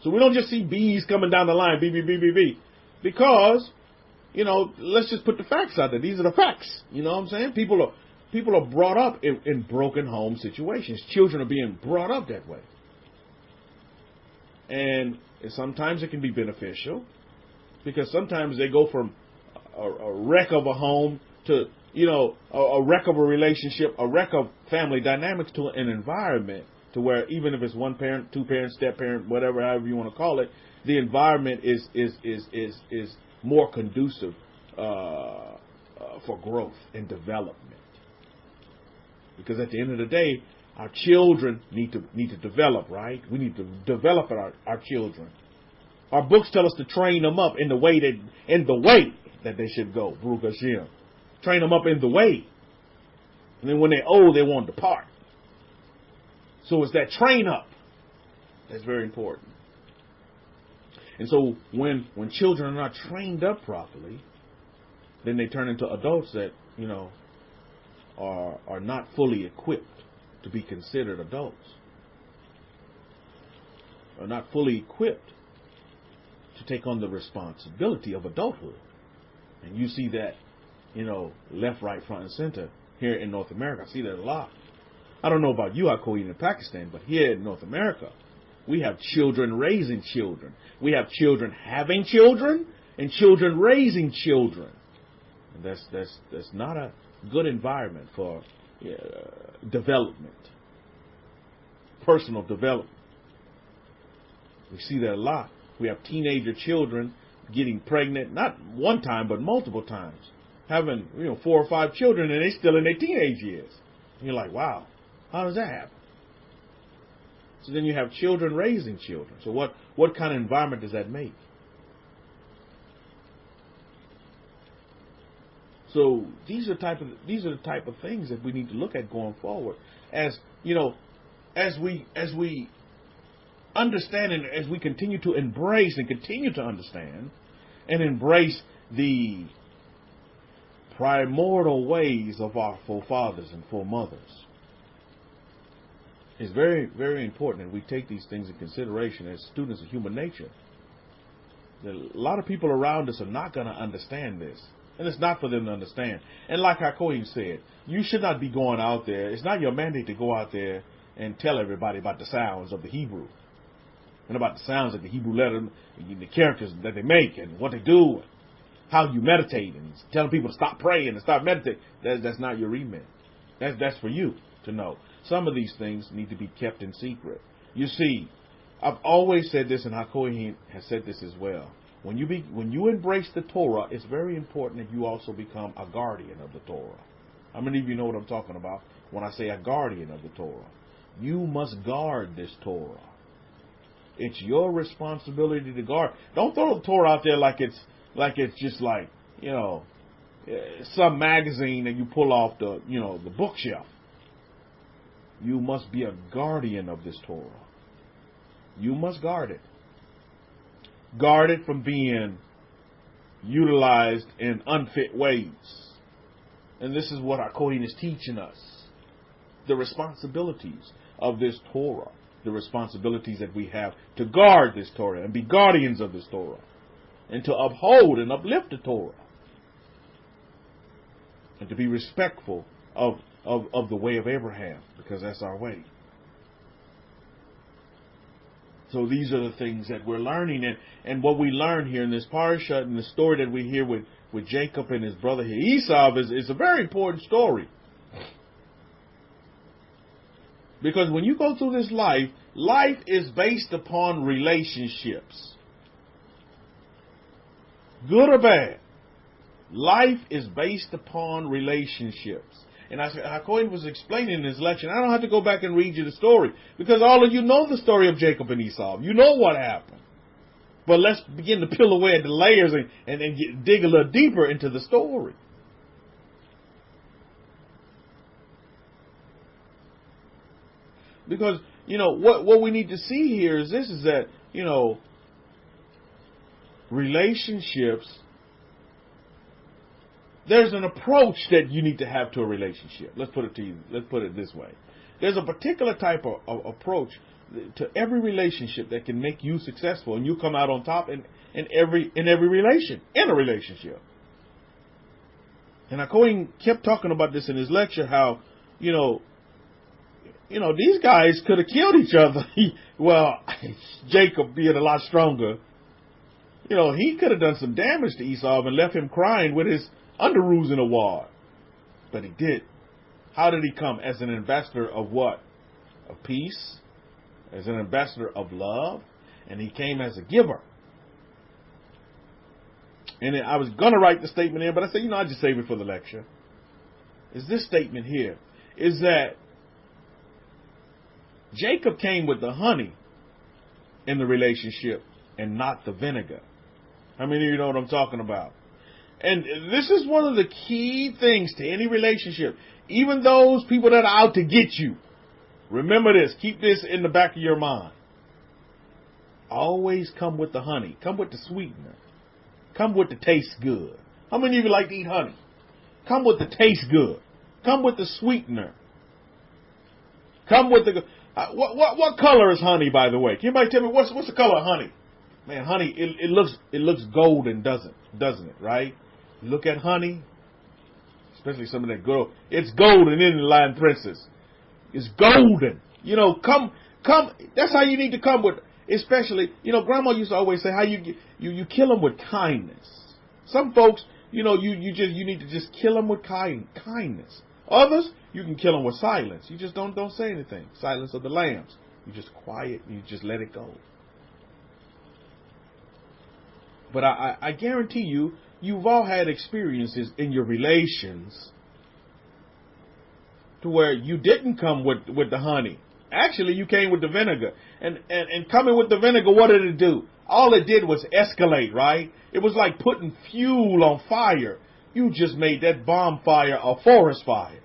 [SPEAKER 2] So we don't just see B's coming down the line, B. Because, let's just put the facts out there. These are the facts. You know what I'm saying? People are brought up in broken home situations. Children are being brought up that way. And sometimes it can be beneficial, because sometimes they go from a wreck of a home to, a wreck of a relationship, a wreck of family dynamics, to an environment to where, even if it's 1 parent, 2 parents, step parent, whatever, however you want to call it, the environment is more conducive for growth and development. Because at the end of the day, our children need to develop, right? We need to develop our children. Our books tell us to train them up in the way that they should go. Baruch Hashem. Train them up in the way. And then when they're old, they won't depart. So it's that train up that's very important. And so when children are not trained up properly, then they turn into adults that, are not fully equipped to be considered adults. Are not fully equipped to take on the responsibility of adulthood. And you see that, left, right, front, and center here in North America. I see that a lot. I don't know about you, Hakoyin, in Pakistan, but here in North America, we have children raising children. We have children having children and children raising children. And that's not a good environment for development, personal development. We see that a lot. We have teenager children getting pregnant, not one time, but multiple times. Having, 4 or 5 children, and they're still in their teenage years. And you're like, wow, how does that happen? So then you have children raising children. So what kind of environment does that make? So these are the type of things that we need to look at going forward. As we understand, and as we continue to embrace and continue to understand and embrace the primordial ways of our forefathers and foremothers. It's very, very important that we take these things in consideration as students of human nature. A lot of people around us are not going to understand this. And it's not for them to understand. And like Hakoyin said, you should not be going out there. It's not your mandate to go out there and tell everybody about the sounds of the Hebrew. And about the sounds of the Hebrew letter, and the characters that they make, and what they do, and how you meditate, and telling people to stop praying and stop meditating. That's not your remit. That's for you to know. Some of these things need to be kept in secret. You see, I've always said this, and Hakoyin has said this as well. When you embrace the Torah, it's very important that you also become a guardian of the Torah. How many of you know what I'm talking about when I say a guardian of the Torah? You must guard this Torah. It's your responsibility to guard. Don't throw the Torah out there like it's just like, some magazine that you pull off the bookshelf. You must be a guardian of this Torah. You must guard it. Guard it from being utilized in unfit ways. And this is what our Kohen is teaching us. The responsibilities of this Torah. The responsibilities that we have to guard this Torah and be guardians of this Torah. And to uphold and uplift the Torah. And to be respectful of the way of Abraham, because that's our way. So these are the things that we're learning, and what we learn here in this parasha and the story that we hear with Jacob and his brother here, Esau, is a very important story. Because when you go through this life is based upon relationships. Good or bad, life is based upon relationships. And Hakohen was explaining in his lecture, and I don't have to go back and read you the story, because all of you know the story of Jacob and Esau. You know what happened. But let's begin to peel away at the layers and dig a little deeper into the story. Because, what we need to see here is this, is that, relationships, there's an approach that you need to have to a relationship. Let's put it this way. There's a particular type of approach to every relationship that can make you successful, and you come out on top in every relationship. And Hakohen kept talking about this in his lecture, how, these guys could have killed each other. Well, Jacob being a lot stronger, he could have done some damage to Esau and left him crying with his underoos in a wad. But he did. How did he come? As an ambassador of what? Of peace. As an ambassador of love. And he came as a giver. And I was going to write the statement in, but I said, I'll just save it for the lecture. Is this statement here. Is that Jacob came with the honey in the relationship and not the vinegar. How many of you know what I'm talking about? And this is one of the key things to any relationship. Even those people that are out to get you. Remember this. Keep this in the back of your mind. Always come with the honey. Come with the sweetener. Come with the taste good. How many of you like to eat honey? Come with the taste good. Come with the sweetener. Come with the... What color is honey, by the way? Can anybody tell me what's the color of honey? Man, honey, it looks golden, doesn't it? Right? You look at honey, especially some of that gold. It's golden in the Lion Princess. It's golden. Come. That's how you need to come with. Especially, Grandma used to always say how you kill them with kindness. Some folks, you need to just kill them with kindness. Others, you can kill them with silence. You just don't say anything. Silence of the lambs. You just quiet and you just let it go. But I guarantee you've all had experiences in your relations to where you didn't come with the honey. Actually, you came with the vinegar. And coming with the vinegar, what did it do? All it did was escalate, right? It was like putting fuel on fire. You just made that bonfire a forest fire.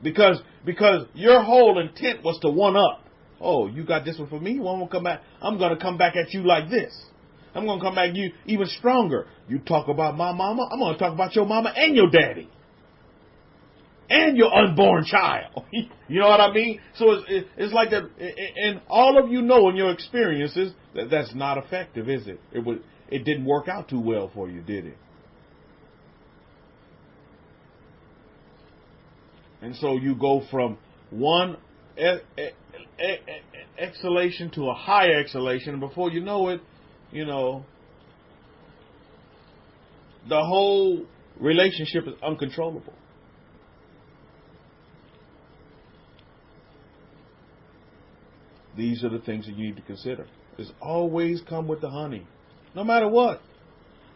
[SPEAKER 2] Because your whole intent was to one up. Oh, you got this one for me? One will come back. I'm going to come back at you like this. I'm going to come back at you even stronger. You talk about my mama, I'm going to talk about your mama and your daddy. And your unborn child. You know what I mean? So it's like that. And all of you know in your experiences that's not effective, is it? It didn't work out too well for you, did it? And so you go from one exhalation to a higher exhalation, and before you know it, the whole relationship is uncontrollable. These are the things that you need to consider. Is always come with the honey, no matter what.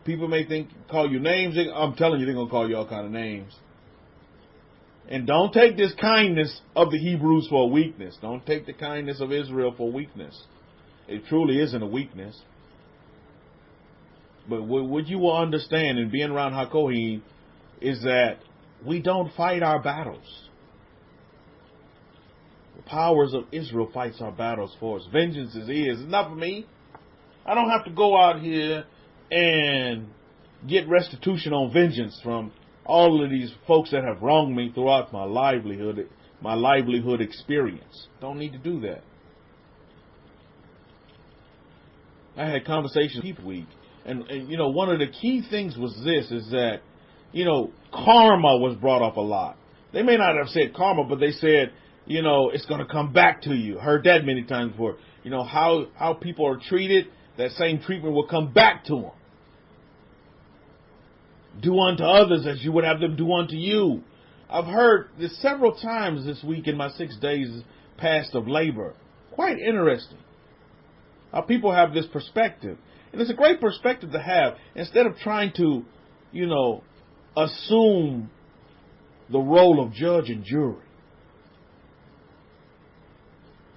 [SPEAKER 2] People may call you names. I'm telling you, they're going to call you all kind of names. And don't take this kindness of the Hebrews for a weakness. Don't take the kindness of Israel for weakness. It truly isn't a weakness. But what you will understand in being around Hakohen is that we don't fight our battles. The powers of Israel fights our battles for us. Vengeance is his. It's not for me. I don't have to go out here and get restitution on vengeance from all of these folks that have wronged me throughout my livelihood experience. Don't need to do that. I had conversations this week, and one of the key things was this, is that, karma was brought up a lot. They may not have said karma, but they said, it's going to come back to you. Heard that many times before. How people are treated, that same treatment will come back to them. Do unto others as you would have them do unto you. I've heard this several times this week in my 6 days past of labor. Quite interesting. How people have this perspective. And it's a great perspective to have. Instead of trying to, assume the role of judge and jury.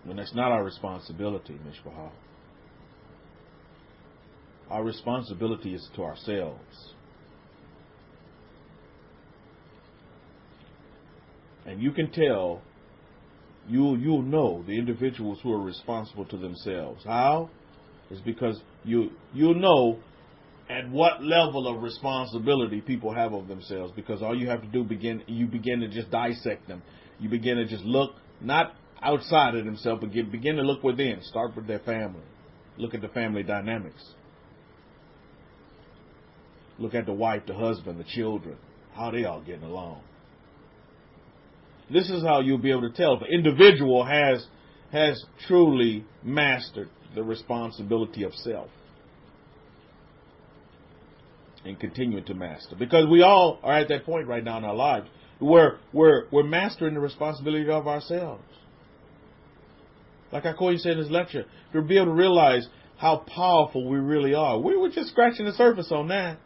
[SPEAKER 2] And that's not our responsibility, Mishpahah. Our responsibility is to ourselves. And you can tell, you'll know the individuals who are responsible to themselves. How? It's because you'll know at what level of responsibility people have of themselves. Because all you have to do, you begin to just dissect them. You begin to just look, not outside of themselves, but begin to look within. Start with their family. Look at the family dynamics. Look at the wife, the husband, the children. How they all getting along. This is how you'll be able to tell if an individual has truly mastered the responsibility of self and continuing to master. Because we all are at that point right now in our lives where we're mastering the responsibility of ourselves. Like Akoya said in his lecture, to be able to realize how powerful we really are. We were just scratching the surface on that.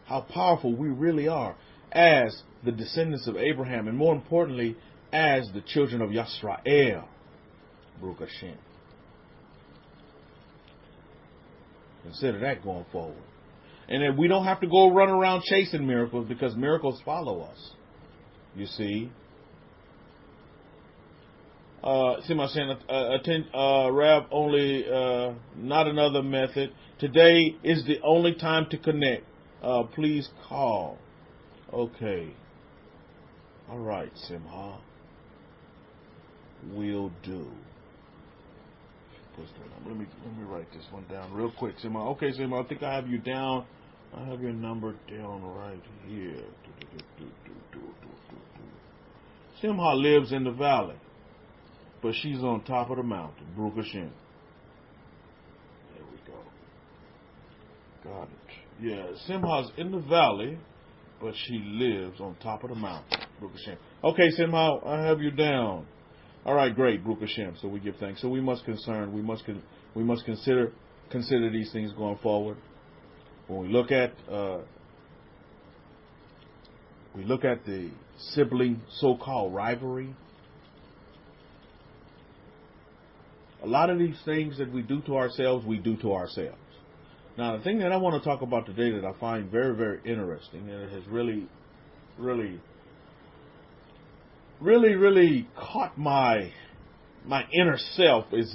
[SPEAKER 2] How powerful we really are as the descendants of Abraham, and more importantly, as the children of Yisrael. Baruch Hashem. Consider that going forward. And then we don't have to go run around chasing miracles, because miracles follow us. You see. Rab, only not another method. Today is the only time to connect. Please call. Okay. All right, Simha. Will do. Let me write this one down real quick, Simha. Okay, Simha, I think I have you down. I have your number down right here. Simha lives in the valley, but she's on top of the mountain. Baruch Hashem. There we go. Got it. Yeah, Simha's in the valley, but she lives on top of the mountain. Baruch Hashem. Okay, Simha, I have you down. All right, great. Baruch Hashem. So we give thanks. So we must consider these things going forward. When we look at the sibling so-called rivalry, a lot of these things that we do to ourselves, we do to ourselves. Now, the thing that I want to talk about today that I find very, very interesting, and it has really caught my inner self, is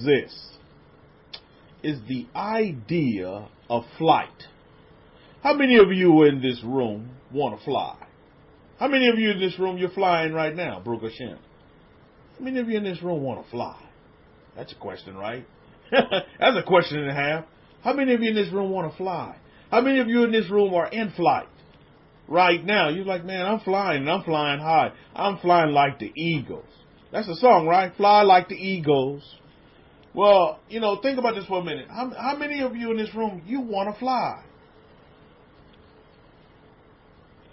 [SPEAKER 2] the idea of flight. How many of you in this room want to fly? How many of you in this room, you're flying right now, Baruch Hashem? How many of you in this room want to fly? That's a question, right? That's a question and a half. How many of you in this room want to fly? How many of you in this room are in flight right now? You're like, man, I'm flying, and I'm flying high. I'm flying like the eagles. That's the song, right? Fly like the eagles. Well, think about this for a minute. How many of you in this room, you want to fly?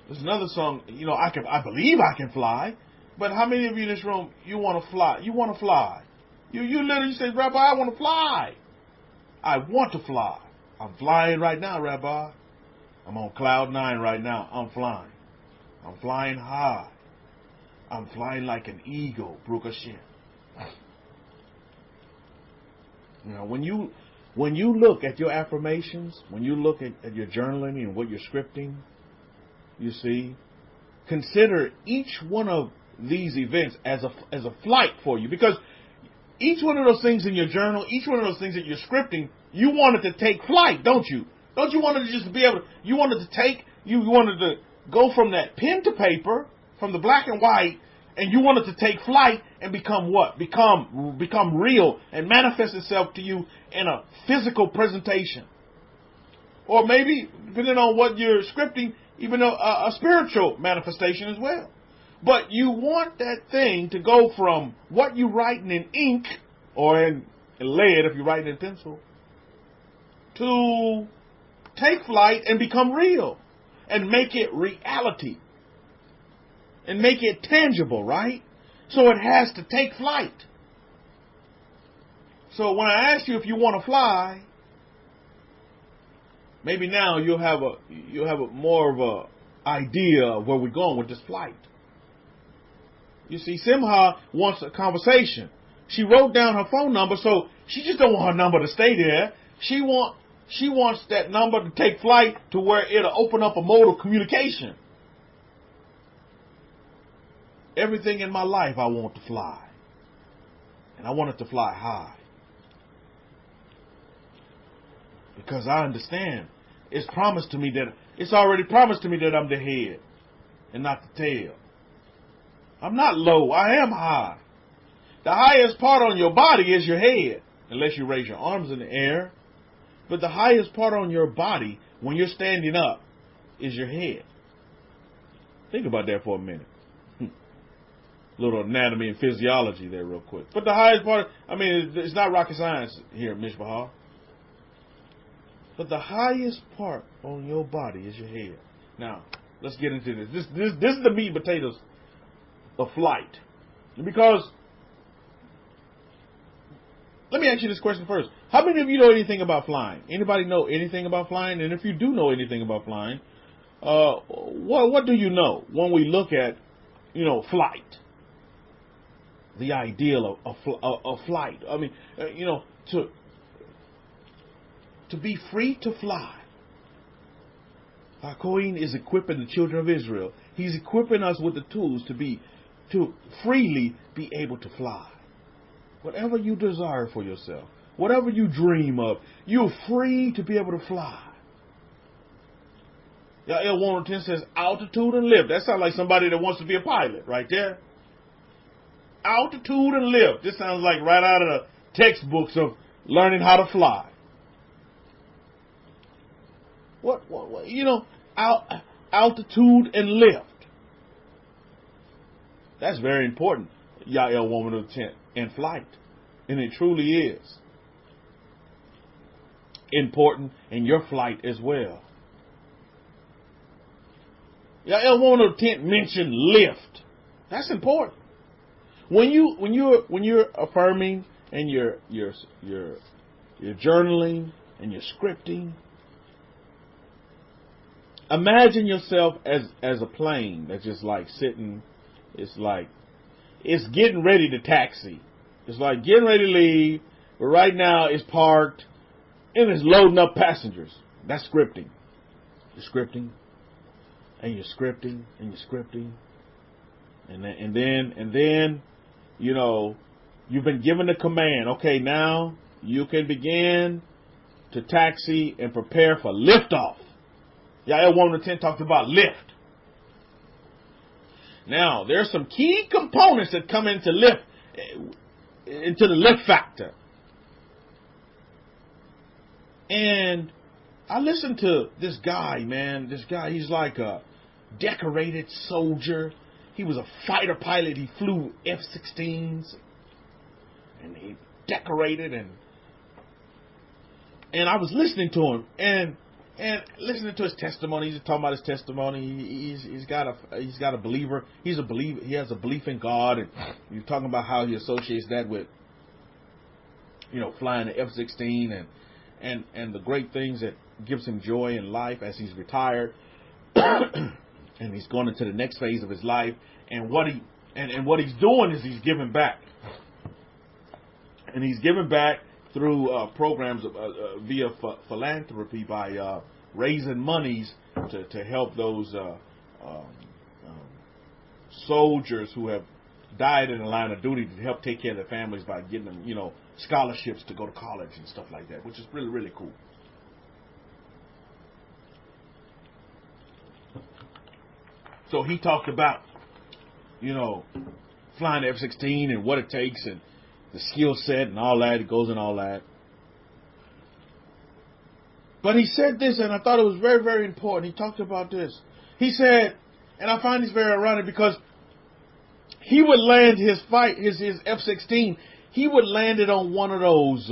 [SPEAKER 2] There's another song, I believe I can fly. But how many of you in this room, you want to fly? You want to fly. You literally say, Rabbi, I want to fly. I want to fly. I'm flying right now, Rabbi. I'm on cloud 9 right now. I'm flying. I'm flying high. I'm flying like an eagle, Baruch Hashem. When you look at your affirmations, when you look at your journaling and what you're scripting, you see, consider each one of these events as a flight for you, because each one of those things in your journal, each one of those things that you're scripting, you wanted to take flight, don't you? Don't you want to just be able to, you wanted to go from that pen to paper, from the black and white, and you wanted to take flight and become what? Become real and manifest itself to you in a physical presentation. Or maybe, depending on what you're scripting, even a spiritual manifestation as well. But you want that thing to go from what you're writing in ink or in lead if you're writing in pencil to take flight and become real and make it reality and make it tangible, right? So it has to take flight. So when I ask you if you want to fly, maybe now you'll have a more of a idea of where we're going with this flight. You see, Simha wants a conversation. She wrote down her phone number, so she just don't want her number to stay there. She wants that number to take flight to where it'll open up a mode of communication. Everything in my life I want to fly. And I want it to fly high. Because I understand it's already promised to me that I'm the head and not the tail. I'm not low, I am high. The highest part on your body is your head, unless you raise your arms in the air. But the highest part on your body, when you're standing up, is your head. Think about that for a minute. Little anatomy and physiology there real quick. But the highest part, it's not rocket science here, Mishpahah. But the highest part on your body is your head. Now, let's get into this. This is the meat and potatoes of flight. Because, let me ask you this question first. How many of you know anything about flying? Anybody know anything about flying? And if you do know anything about flying, what do you know when we look at, flight? The ideal of flight. To be free to fly. Our Kohen is equipping the children of Israel. He's equipping us with the tools to freely be able to fly. Whatever you desire for yourself, whatever you dream of, you're free to be able to fly. Yael 110 says altitude and lift. That sounds like somebody that wants to be a pilot right there. Altitude and lift. This sounds like right out of the textbooks of learning how to fly. Altitude and lift. That's very important, Yael woman of the tent, in flight. And it truly is important in your flight as well. Yael woman of the tent mentioned lift. That's important. When you're affirming and you're journaling and you're scripting, imagine yourself as a plane that's just like sitting. It's getting ready to taxi. It's like getting ready to leave, but right now it's parked and it's loading up passengers. That's scripting. You're scripting, and you're scripting, and you're scripting, and then you've been given the command. Okay, now you can begin to taxi and prepare for liftoff. Yael 110 talked about lift. Now, there's some key components that come into the lift factor. And I listened to this guy, man. This guy, he's like a decorated soldier. He was a fighter pilot. He flew F-16s. And he decorated and I was listening to him and listening to his testimony. He's talking about his testimony. He's got a believer. He's a believer. He has a belief in God, and you're talking about how he associates that with, flying the F-16 and the great things that gives him joy in life as he's retired, and he's going into the next phase of his life. And what he's doing is he's giving back, and he's giving back through programs via philanthropy by raising monies to help those soldiers who have died in the line of duty, to help take care of their families by getting them, scholarships to go to college and stuff like that, which is really, really cool. So he talked about, flying the F-16 and what it takes and the skill set and all that. It goes in all that. But he said this, and I thought it was very, very important. He talked about this. He said, and I find this very ironic because he would land his F-16, he would land it on one of those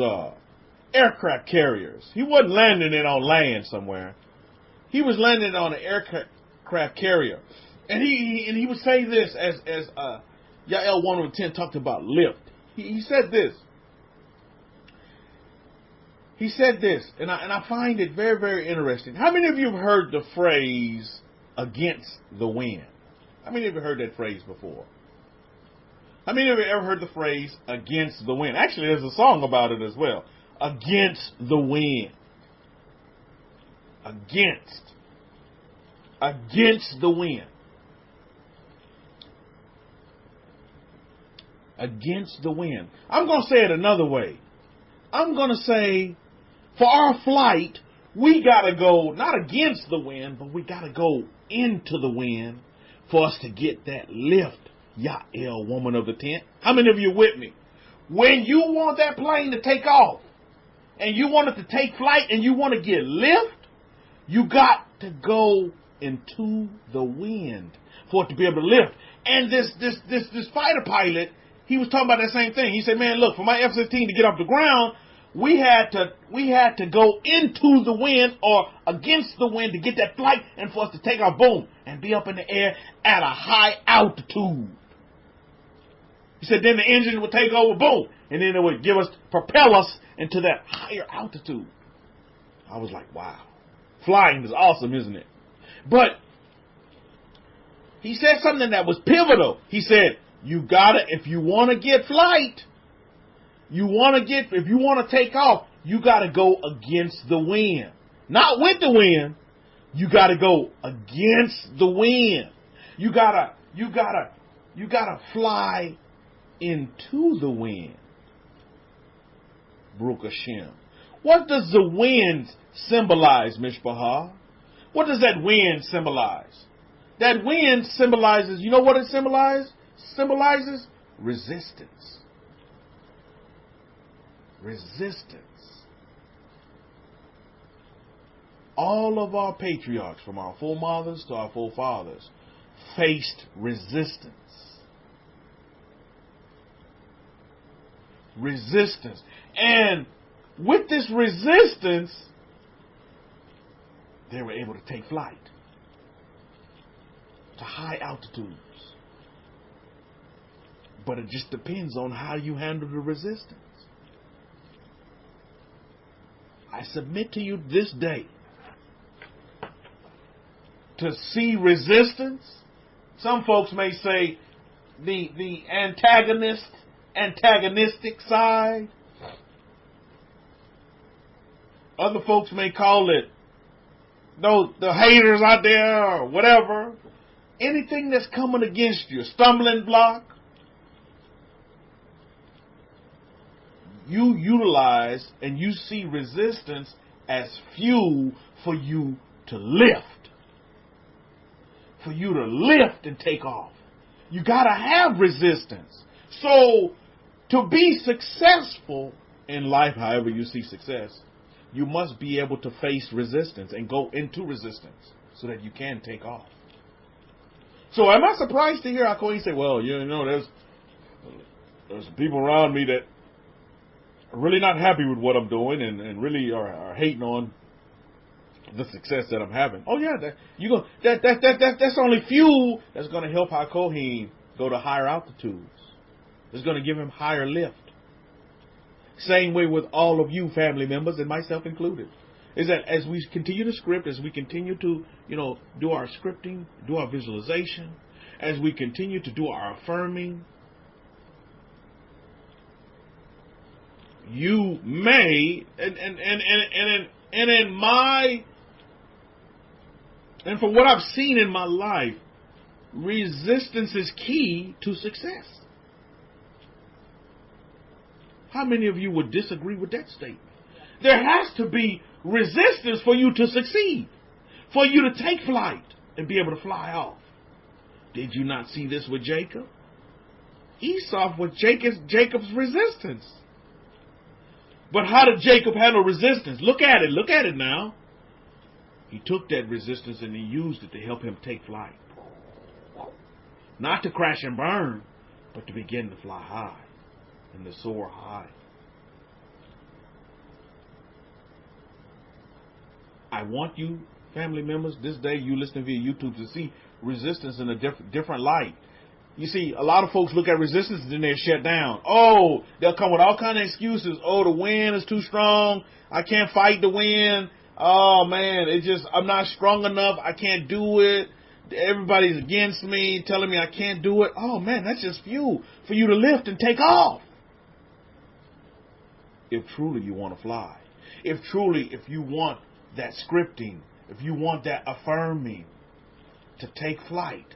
[SPEAKER 2] aircraft carriers. He wasn't landing it on land somewhere. He was landing it on an aircraft carrier. And he would say this as Yael 110 talked about lift. He said this. He said this, and I find it very, very interesting. How many of you have heard the phrase, against the wind? How many of you have heard that phrase before? How many of you ever heard the phrase, against the wind? Actually, there's a song about it as well. Against the wind. Against the wind. Against the wind. I'm going to say it another way. I'm going to say, for our flight, we got to go not against the wind, but we got to go into the wind for us to get that lift. Yael, woman of the tent. How many of you with me? When you want that plane to take off, and you want it to take flight, and you want to get lift, you got to go into the wind for it to be able to lift. And this fighter pilot, he was talking about that same thing. He said, man, look, for my F-16 to get off the ground, we had to go into the wind or against the wind to get that flight and for us to take our boom and be up in the air at a high altitude. He said then the engine would take over, boom, and then it would propel us into that higher altitude. I was like, wow. Flying is awesome, isn't it? But he said something that was pivotal. He said, you gotta, if you want to get flight, if you want to take off, you gotta go against the wind. Not with the wind. You gotta go against the wind. You gotta fly into the wind. Baruch Hashem. What does the wind symbolize, Mishpahah? What does that wind symbolize? That wind symbolizes, you know what it symbolizes? Symbolizes resistance. Resistance. All of our patriarchs, from our foremothers to our forefathers, faced resistance. Resistance. And with this resistance, they were able to take flight to high altitudes. But it just depends on how you handle the resistance. I submit to you this day, to see resistance, some folks may say the antagonistic side. Other folks may call it the haters out there or whatever. Anything that's coming against you, stumbling block, you utilize and you see resistance as fuel for you to lift. For you to lift and take off. You got to have resistance. So, to be successful in life, however you see success, you must be able to face resistance and go into resistance so that you can take off. So, am I surprised to hear Akoin say, well, there's people around me that are really not happy with what I'm doing and really are hating on the success that I'm having. Oh yeah, that's only fuel that's going to help HaKohen go to higher altitudes. It's going to give him higher lift. Same way with all of you family members and myself included. Is that as we continue to script, as we continue to, do our scripting, do our visualization, as we continue to do our affirming, you may, and from what I've seen in my life, resistance is key to success. How many of you would disagree with that statement? There has to be resistance for you to succeed, for you to take flight and be able to fly off. Did you not see this with Jacob? Esau was Jacob's resistance. But how did Jacob handle resistance? Look at it now. He took that resistance and he used it to help him take flight. Not to crash and burn, but to begin to fly high and to soar high. I want you, family members, this day you listening via YouTube, to see resistance in a different light. You see, a lot of folks look at resistance and then they're shut down. Oh, they'll come with all kind of excuses. Oh, the wind is too strong. I can't fight the wind. Oh, man, I'm not strong enough. I can't do it. Everybody's against me, telling me I can't do it. Oh, man, that's just fuel for you to lift and take off. If truly you want to fly. If you want that scripting, if you want that affirming to take flight,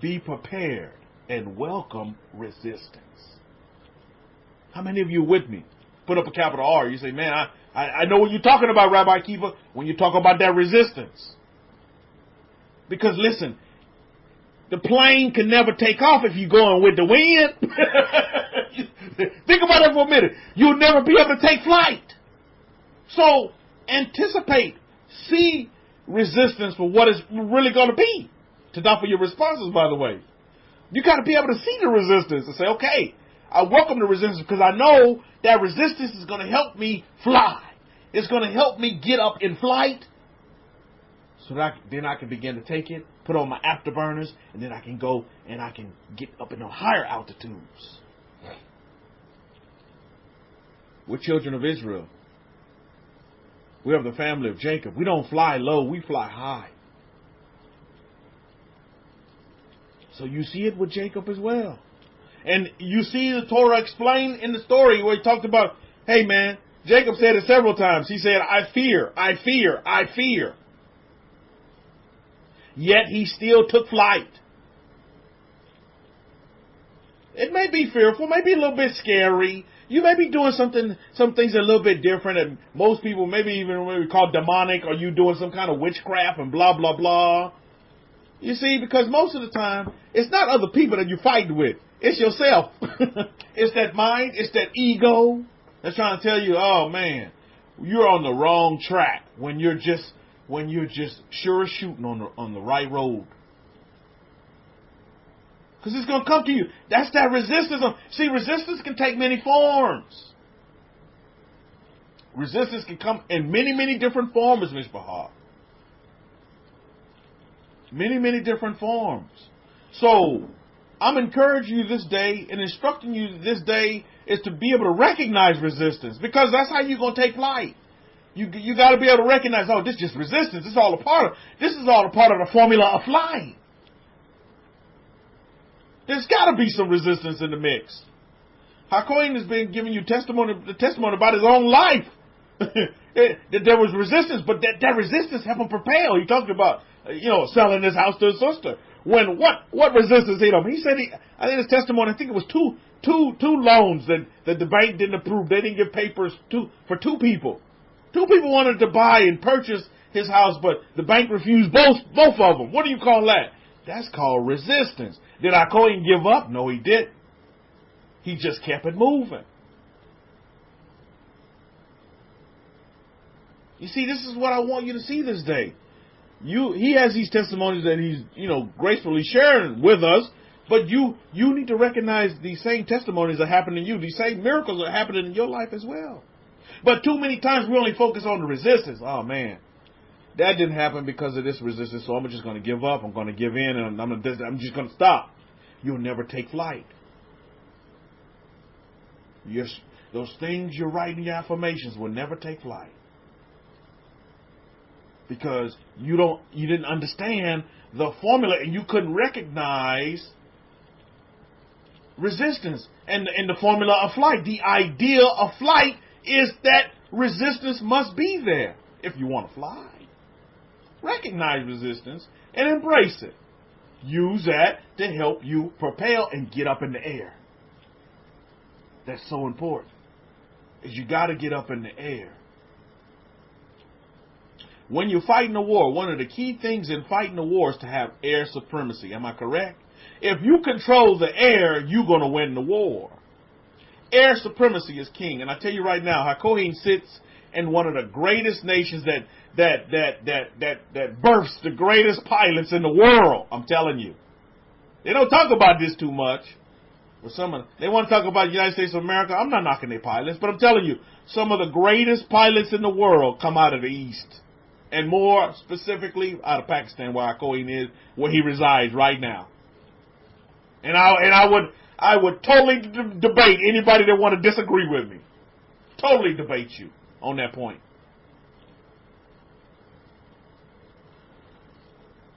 [SPEAKER 2] be prepared and welcome resistance. How many of you with me? Put up a capital R. You say, man, I know what you're talking about, Rabbi Kefa, when you talk about that resistance. Because listen, the plane can never take off if you're going with the wind. Think about it for a minute. You'll never be able to take flight. So anticipate, see resistance for what it's really going to be. To not for your responses, by the way. You got to be able to see the resistance and say, okay, I welcome the resistance because I know that resistance is going to help me fly. It's going to help me get up in flight. So that then I can begin to take it, put on my afterburners, and then I can go and I can get up in the higher altitudes. We're children of Israel. We are the family of Jacob. We don't fly low, we fly high. So you see it with Jacob as well. And you see the Torah explained in the story where he talked about, hey man, Jacob said it several times. He said, I fear, I fear, I fear. Yet he still took flight. It may be fearful, maybe a little bit scary. You may be doing some things a little bit different, and most people maybe even what we call demonic, or you doing some kind of witchcraft and blah, blah, blah. You see, because most of the time, it's not other people that you're fighting with. It's yourself. It's that mind, it's that ego that's trying to tell you, oh man, you're on the wrong track when you're just sure shooting on the right road. Because it's going to come to you. That's that resistance. See, resistance can take many forms. Resistance can come in many, many different forms, Mishpahah. Many, many different forms. So, I'm encouraging you this day and instructing you this day is to be able to recognize resistance. Because that's how you're going to take flight. You got to be able to recognize, oh, this is just resistance. This is all a part of the formula of flying. There's got to be some resistance in the mix. Hakohen has been giving you testimony about his own life. That there was resistance, but that resistance helped him propel. He talked about, selling his house to his sister. When what resistance hit him? He said I think his testimony, I think it was two loans that the bank didn't approve. They didn't give papers for two people. Two people wanted to buy and purchase his house, but the bank refused both of them. What do you call that? That's called resistance. Did Hakohen give up? No, he didn't. He just kept it moving. You see, this is what I want you to see this day. He has these testimonies that he's, gracefully sharing with us, but you need to recognize these same testimonies are happening to you. These same miracles are happening in your life as well. But too many times we only focus on the resistance. Oh, man, that didn't happen because of this resistance, so I'm just going to give up. I'm going to give in, and I'm just going to stop. You'll never take flight. Those things you're writing, your affirmations, will never take flight. Because you didn't understand the formula and you couldn't recognize resistance and the formula of flight. The idea of flight is that resistance must be there if you want to fly. Recognize resistance and embrace it. Use that to help you propel and get up in the air. That's so important. Is you got to get up in the air. When you're fighting a war, one of the key things in fighting a war is to have air supremacy. Am I correct? If you control the air, you're going to win the war. Air supremacy is king. And I tell you right now, Hakohen sits in one of the greatest nations that births the greatest pilots in the world. I'm telling you. They don't talk about this too much. But they want to talk about the United States of America. I'm not knocking their pilots, but I'm telling you, some of the greatest pilots in the world come out of the East. And more specifically out of Pakistan, where Al-Qaeda is, where he resides right now. And I would totally debate anybody that want to disagree with me. Totally debate you on that point.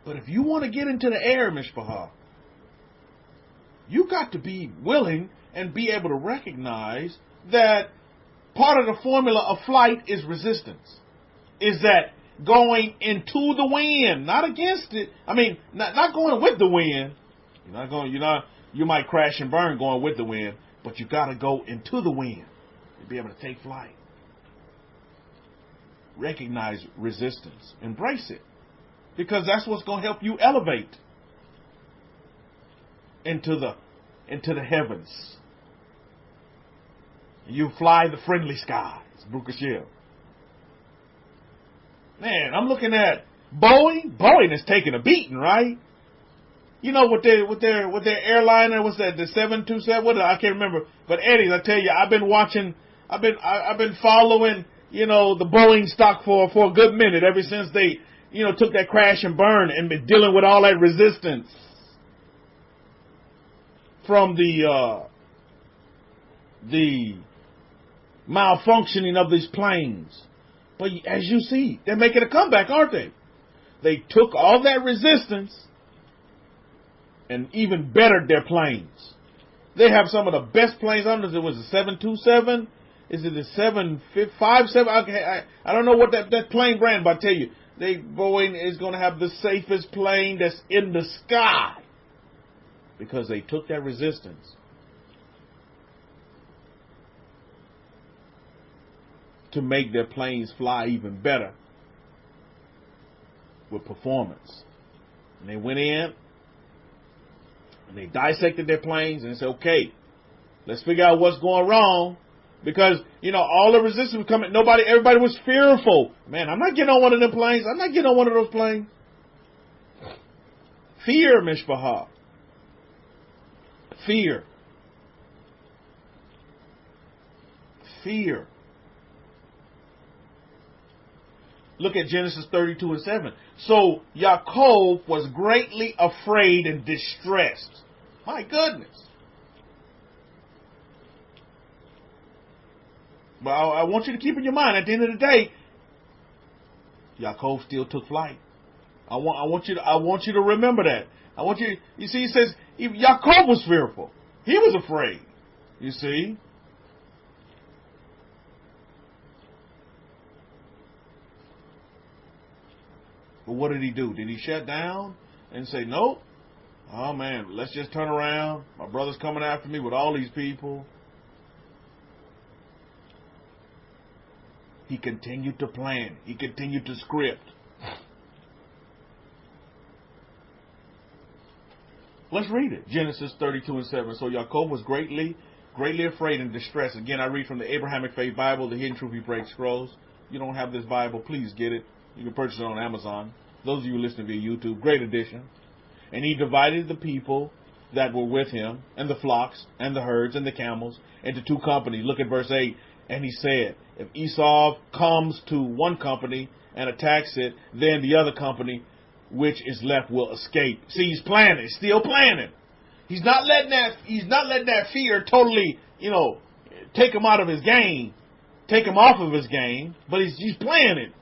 [SPEAKER 2] But if you want to get into the air, Mishpahah, you got to be willing and be able to recognize that part of the formula of flight is resistance. Is that going into the wind, not against it. I mean, not going with the wind. You might crash and burn going with the wind, but you got to go into the wind to be able to take flight. Recognize resistance. Embrace it. Because that's what's going to help you elevate into the heavens. You fly the friendly skies, Bukashil. Man, I'm looking at Boeing. Boeing is taking a beating, right? You know, with their airliner, what's that? The 727. What? I can't remember. But Eddie, I tell you, I've been watching. I've been following. You know, the Boeing stock for a good minute ever since they, took that crash and burn and been dealing with all that resistance from the malfunctioning of these planes. But as you see, they're making a comeback, aren't they? They took all that resistance and even bettered their planes. They have some of the best planes. I don't know if it was the 727. Is it the 757? I don't know what that plane brand, but I tell you, Boeing is going to have the safest plane that's in the sky because they took that resistance to make their planes fly even better with performance. And they went in and they dissected their planes and said, okay, let's figure out what's going wrong. Because, all the resistance was coming. Everybody was fearful. Man, I'm not getting on one of them planes. I'm not getting on one of those planes. Fear, Mishpahah. Fear. Fear. Look at Genesis 32 and 7. So Yaakov was greatly afraid and distressed. My goodness. But I want you to keep in your mind, at the end of the day, Yaakov still took flight. I want you to remember that. You see, he says, Yaakov was fearful. He was afraid. You see? But what did he do? Did he shut down and say, nope? Oh man, let's just turn around. My brother's coming after me with all these people. He continued to plan. He continued to script. Let's read it. Genesis 32 and 7. So Yaakov was greatly afraid and distressed. Again, I read from the Abrahamic-Faith Bible, the Hidden Truth He Breaks Scrolls. If you don't have this Bible, please get it. You can purchase it on Amazon. Those of you listening via YouTube, great edition. And he divided the people that were with him, and the flocks, and the herds, and the camels, into two companies. Look at verse 8. And he said, if Esau comes to one company and attacks it, then the other company which is left will escape. See, he's planning, still planning. He's not letting that fear totally, take him out of his game, take him off of his game, but he's planning.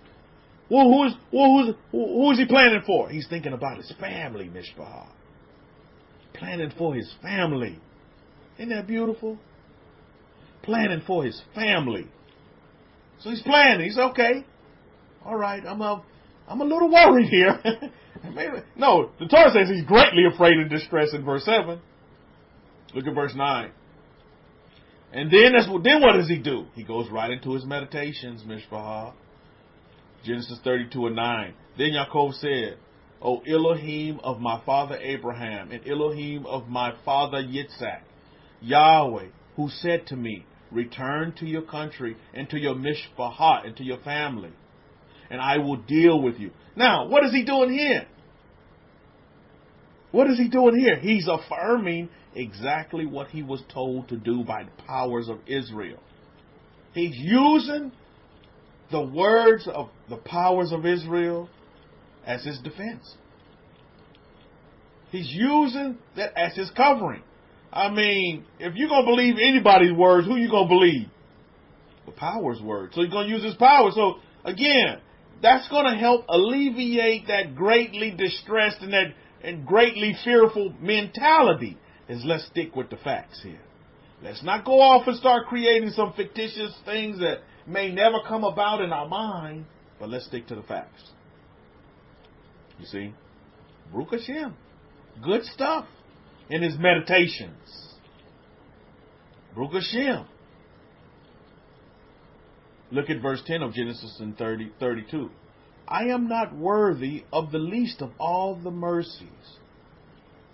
[SPEAKER 2] Well, who is he planning for? He's thinking about his family, Mishpah. Planning for his family. Isn't that beautiful? Planning for his family. So he's planning. He's okay. All right, I'm a little worried here. No, the Torah says he's greatly afraid and distressed in verse 7. Look at verse 9. And then what does he do? He goes right into his meditations, Mishpah. Genesis 32 and 9. Then Yaakov said, O Elohim of my father Abraham and Elohim of my father Yitzhak, Yahweh, who said to me, return to your country and to your mishpahah and to your family, and I will deal with you. Now, what is he doing here? What is he doing here? He's affirming exactly what he was told to do by the powers of Israel. He's using the words of the powers of Israel as his defense. He's using that as his covering. I mean, if you're going to believe anybody's words, who you going to believe? The power's word. So he's going to use his power. So, again, that's going to help alleviate that greatly distressed and greatly fearful mentality. Is let's stick with the facts here. Let's not go off and start creating some fictitious things that may never come about in our mind, but let's stick to the facts. You see? Baruch Hashem. Good stuff in his meditations. Baruch Hashem. Look at verse 10 of Genesis 32. I am not worthy of the least of all the mercies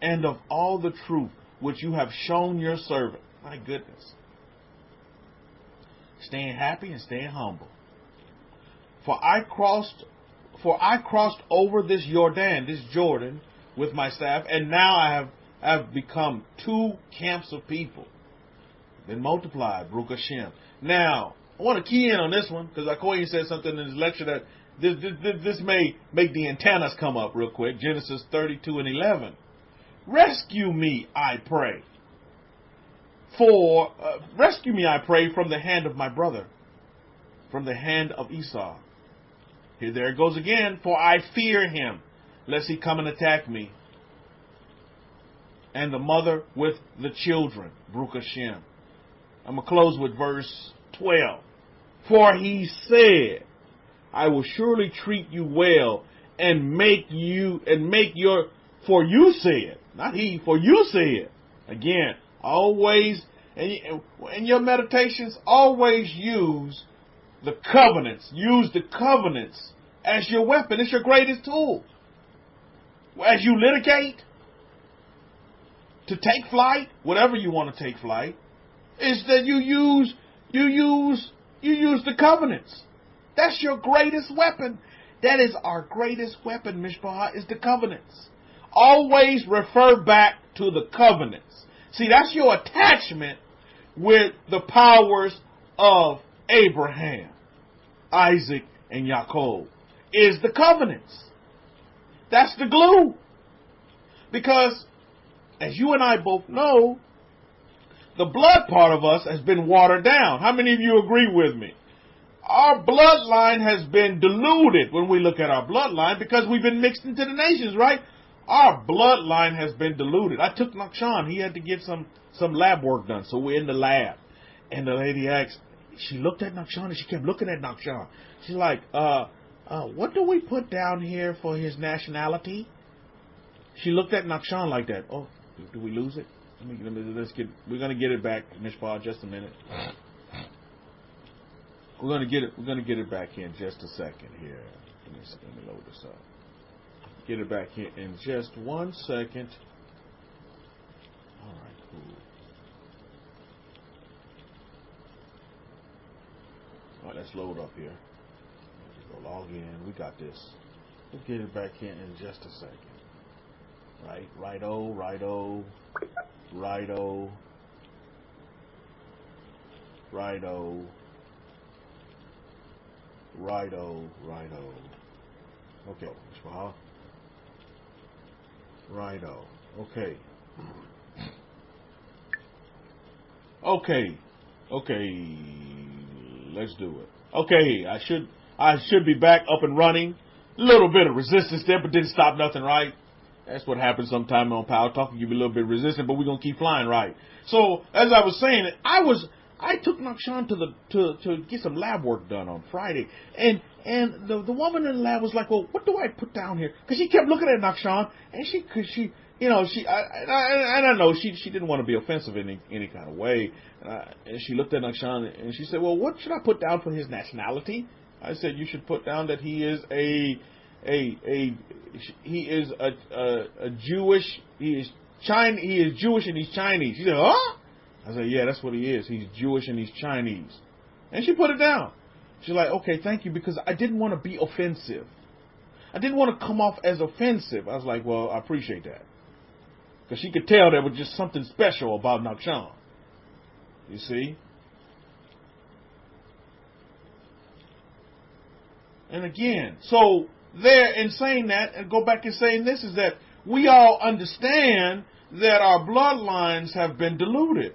[SPEAKER 2] and of all the truth which you have shown your servant. My goodness. Staying happy and staying humble. For I crossed over this Jordan, with my staff, and now I have become 2 camps of people. Been multiplied, Baruch Hashem. Now, I want to key in on this one, because Akoya said something in his lecture that this may make the antennas come up real quick. Genesis 32 and 11. Rescue me, I pray. Rescue me, I pray, from the hand of my brother, from the hand of Esau. There it goes again. For I fear him, lest he come and attack me. And the mother with the children. Baruch Hashem. I'm going to close with verse 12. For he said, I will surely treat you well for you said, not he, for you said. Again, always, in your meditations, always use the covenants. Use the covenants as your weapon. It's your greatest tool. As you litigate, to take flight, whatever you want to take flight, is that you use the covenants. That's your greatest weapon. That is our greatest weapon, Mishpah, is the covenants. Always refer back to the covenants. See, that's your attachment with the powers of Abraham, Isaac, and Yaakov, is the covenants. That's the glue. Because, as you and I both know, the blood part of us has been watered down. How many of you agree with me? Our bloodline has been diluted when we look at our bloodline because we've been mixed into the nations, right? Our bloodline has been diluted. I took Nakshan. He had to get some lab work done. So we're in the lab. And the lady asked, she looked at Nakshan and she kept looking at Nakshan. She's like, what do we put down here for his nationality? She looked at Nakshan like that. Oh, do we lose it? We're going to get it back, Mishpah, just a minute. We're going to get it back here in just a second here. Let me load this up. Get it back here in just 1 second. All right, cool. All right, let's load up here. Let's go log in. We got this. We'll get it back here in just a second. Right, righto. Okay, righto. Okay. Let's do it. Okay, I should be back up and running. A little bit of resistance there, but didn't stop nothing, right? That's what happens sometime on Power Talk. You can be a little bit resistant, but we're gonna keep flying, right? So as I was saying, I took Nakshan to get some lab work done on Friday, and the woman in the lab was like, well, what do I put down here? Because she kept looking at Nakshan, and I don't know, she didn't want to be offensive in any kind of way, and she looked at Nakshan and she said, well, what should I put down for his nationality? I said, you should put down that he is Jewish. He is Jewish and he's Chinese. She said, huh? I said, yeah, that's what he is. He's Jewish and he's Chinese. And she put it down. She's like, okay, thank you, because I didn't want to be offensive. I didn't want to come off as offensive. I was like, well, I appreciate that. Because she could tell there was just something special about Nakshan. You see? And again, so there, in saying that, and go back and saying this, is that we all understand that our bloodlines have been diluted.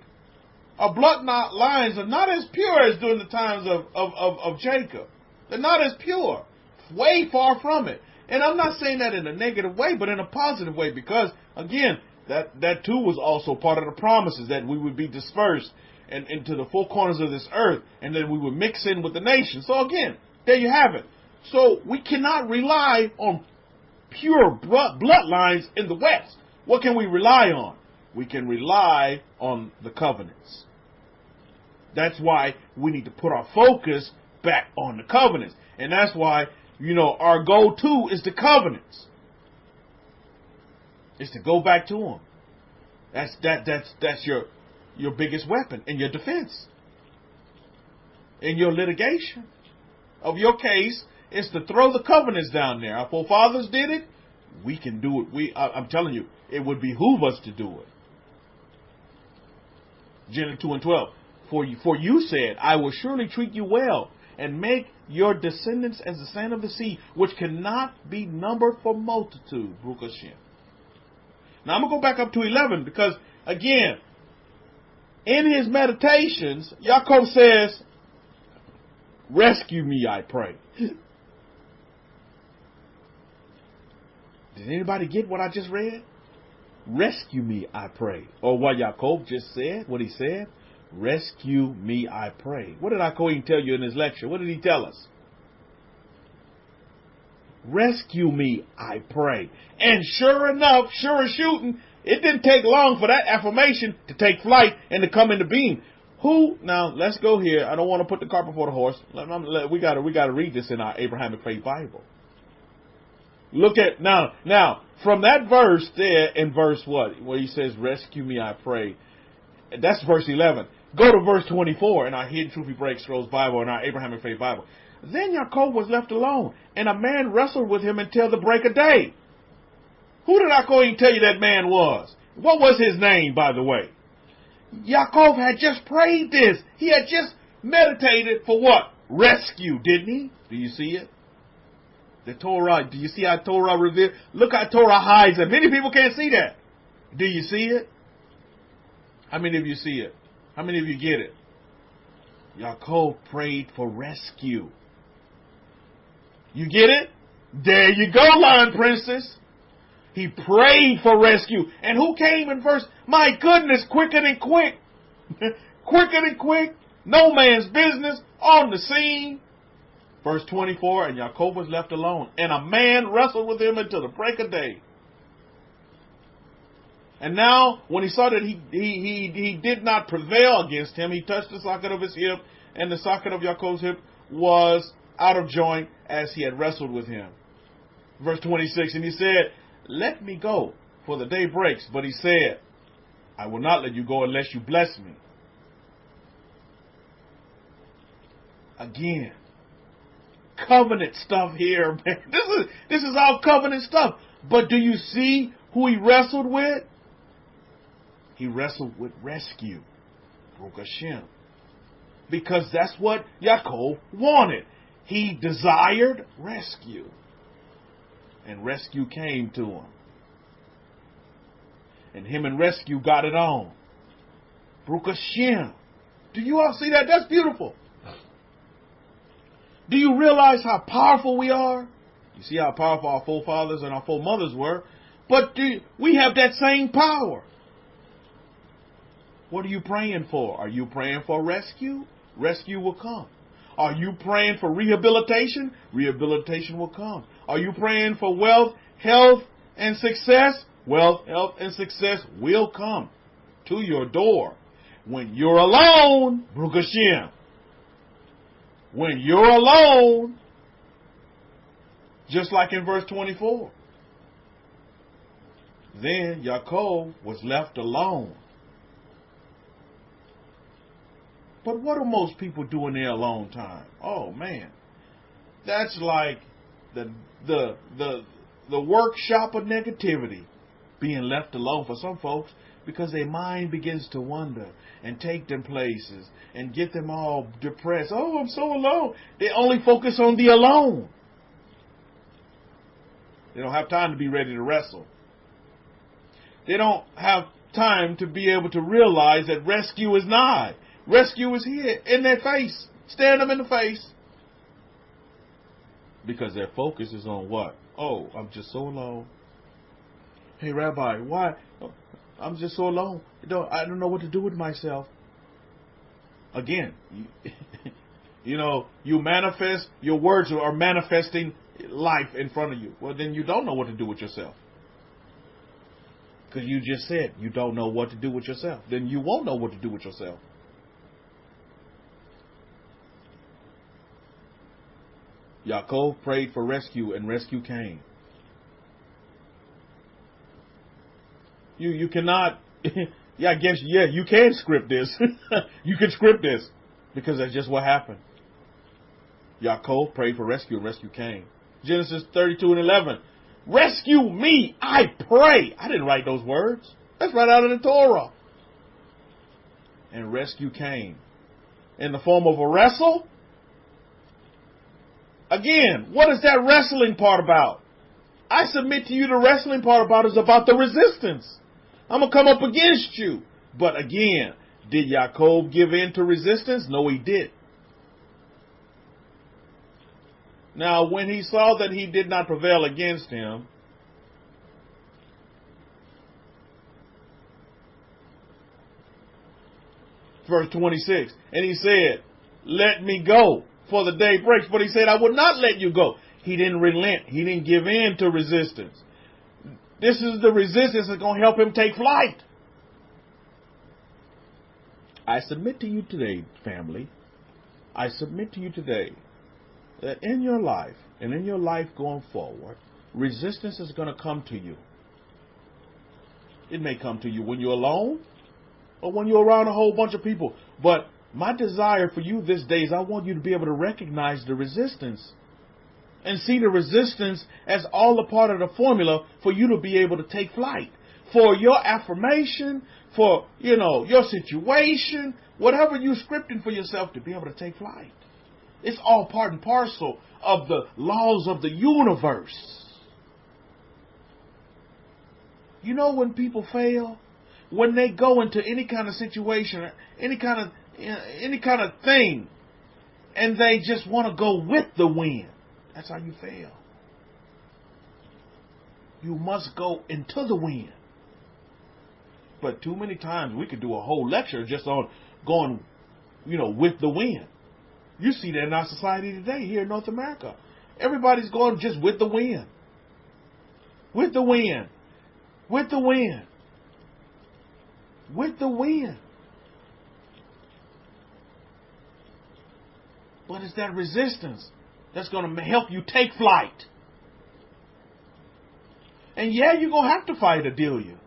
[SPEAKER 2] Our bloodlines are not as pure as during the times of Jacob. They're not as pure. Way far from it. And I'm not saying that in a negative way, but in a positive way, because, again, that too was also part of the promises, that we would be dispersed and into the four corners of this earth, and then we would mix in with the nations. So again, there you have it. So we cannot rely on pure bloodlines in the West. What can we rely on? We can rely on the covenants. That's why we need to put our focus back on the covenants. And that's why, our go-to is the covenants. It's to go back to them. That's your biggest weapon in your defense. In your litigation of your case, is to throw the covenants down there. Our forefathers did it. We can do it. I'm telling you, it would behoove us to do it. Genesis 2:12. For you said, I will surely treat you well, and make your descendants as the sand of the sea, which cannot be numbered for multitude. Baruch Hashem. Now I'm going to go back up to 11, because, again, in his meditations, Yaakov says, rescue me, I pray. Did anybody get what I just read? Rescue me, I pray. Or what Yaakov just said, what he said? Rescue me, I pray. What did Yaakov tell you in his lecture? What did he tell us? Rescue me, I pray. And sure enough, sure as shooting, it didn't take long for that affirmation to take flight and to come into being. Now, let's go here. I don't want to put the cart before the horse. We got to read this in our Abrahamic-Faith Bible. Look at, now, from that verse there in verse what? Where he says, rescue me, I pray. That's verse 11. Go to verse 24 in our Hidden Truth We Break Scrolls Bible, in our Abrahamic-Faith Bible. Then Yaakov was left alone, and a man wrestled with him until the break of day. Who did Yaakov tell you that man was? What was his name, by the way? Yaakov had just prayed this. He had just meditated for what? Rescue, didn't he? Do you see it? The Torah, do you see how Torah reveals? Look how Torah hides it. Many people can't see that. Do you see it? How many of you see it? How many of you get it? Yaakov prayed for rescue. You get it? There you go, Lion Princess. He prayed for rescue. And who came in first? My goodness, quicker than quick. Quicker than quick. No man's business. On the scene. Verse 24, and Yaakov was left alone, and a man wrestled with him until the break of day. And now, when he saw that he did not prevail against him, he touched the socket of his hip, and the socket of Yaakov's hip was out of joint as he had wrestled with him. Verse 26, and he said, let me go, for the day breaks. But he said, I will not let you go unless you bless me. Again. Covenant stuff here, man. This is all covenant stuff. But do you see who he wrestled with? He wrestled with rescue. Baruch Hashem. Because that's what Yaakov wanted. He desired rescue. And rescue came to him. And him and rescue got it on. Baruch Hashem. Do you all see that? That's beautiful. Do you realize how powerful we are? You see how powerful our forefathers and our foremothers were. But we have that same power. What are you praying for? Are you praying for rescue? Rescue will come. Are you praying for rehabilitation? Rehabilitation will come. Are you praying for wealth, health, and success? Wealth, health, and success will come to your door. When you're alone, Baruch Hashem. When you're alone, just like in verse 24, then Yaakov was left alone. But what do most people do in their alone time? Oh man, that's like the workshop of negativity, being left alone for some folks, because their mind begins to wander and take them places and get them all depressed. Oh, I'm so alone. They only focus on the alone. They don't have time to be ready to wrestle. They don't have time to be able to realize that rescue is nigh. Rescue is here in their face, staring them in the face. Because their focus is on what? Oh, I'm just so alone. Hey, Rabbi, why? Oh, I'm just so alone. I don't know what to do with myself. Again, you manifest, your words are manifesting life in front of you. Well, then you don't know what to do with yourself. Because you just said you don't know what to do with yourself. Then you won't know what to do with yourself. Yaakov prayed for rescue, and rescue came. You cannot, you can script this. You can script this, because that's just what happened. Yaakov prayed for rescue, and rescue came. Genesis 32:11. Rescue me, I pray. I didn't write those words. That's right out of the Torah. And rescue came. In the form of a wrestle. Again, what is that wrestling part about? I submit to you the wrestling part about is about the resistance. I'm going to come up against you. But again, did Yaakov give in to resistance? No, he did. Now, when he saw that he did not prevail against him, verse 26, and he said, let me go, for the day breaks. But he said, I would not let you go. He didn't relent. He didn't give in to resistance. This is the resistance that's going to help him take flight. I submit to you today, family, I submit to you today that in your life and in your life going forward, resistance is going to come to you. It may come to you when you're alone or when you're around a whole bunch of people. But my desire for you this day is I want you to be able to recognize the resistance and see the resistance as all a part of the formula for you to be able to take flight. For your affirmation, for, your situation, whatever you're scripting for yourself to be able to take flight. It's all part and parcel of the laws of the universe. You know when people fail? When they go into any kind of situation, any kind of thing, and they just want to go with the wind. That's how you fail. You must go into the wind. But too many times we could do a whole lecture just on going, with the wind. You see that in our society today here in North America. Everybody's going just with the wind. With the wind. With the wind. With the wind. But it's that resistance that's going to help you take flight. And yeah, you're going to have to fight, Adelia.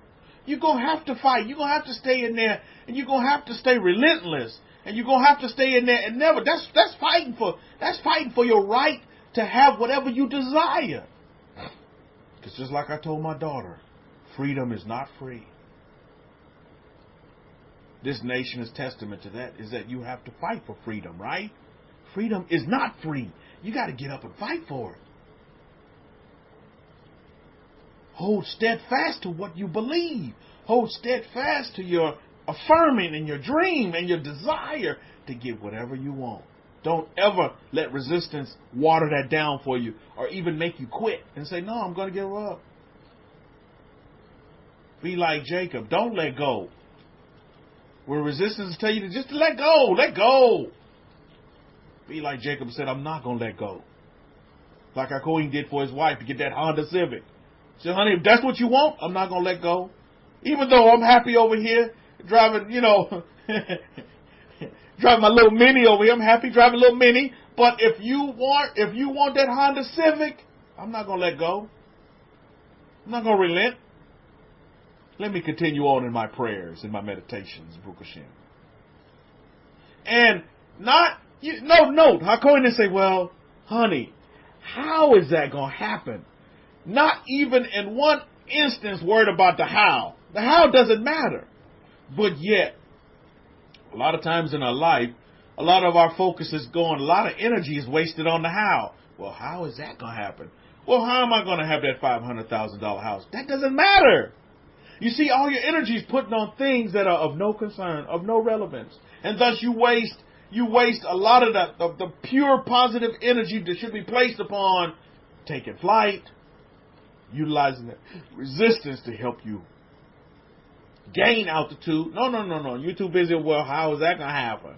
[SPEAKER 2] You're going to have to fight. You're going to have to stay in there, and you're going to have to stay relentless. And you're going to have to stay in there and never. That's fighting for your right to have whatever you desire. Because just like I told my daughter, freedom is not free. This nation is testament to that, is that you have to fight for freedom, right? Freedom is not free. You got to get up and fight for it. Hold steadfast to what you believe. Hold steadfast to your affirming and your dream and your desire to get whatever you want. Don't ever let resistance water that down for you or even make you quit and say, no, I'm going to give up. Be like Jacob. Don't let go. Where resistance tell you to just let go. Let go. Be like Jacob said, I'm not going to let go. Like our Kohen did for his wife to get that Honda Civic. He said, honey, if that's what you want, I'm not going to let go. Even though I'm happy over here driving, driving my little Mini over here. I'm happy driving a little Mini. But if you want that Honda Civic, I'm not going to let go. I'm not going to relent. Let me continue on in my prayers, in my meditations, Baruch Hashem. And note, Hakohen didn't say, well, honey, how is that going to happen? Not even in one instance worried about the how. The how doesn't matter. But yet, a lot of times in our life, a lot of our focus is going, a lot of energy is wasted on the how. Well, how is that going to happen? Well, how am I going to have that $500,000 house? That doesn't matter. You see, all your energy is putting on things that are of no concern, of no relevance. And thus you waste a lot of the pure positive energy that should be placed upon taking flight, utilizing the resistance to help you gain altitude. No. You're too busy. Well, how is that going to happen?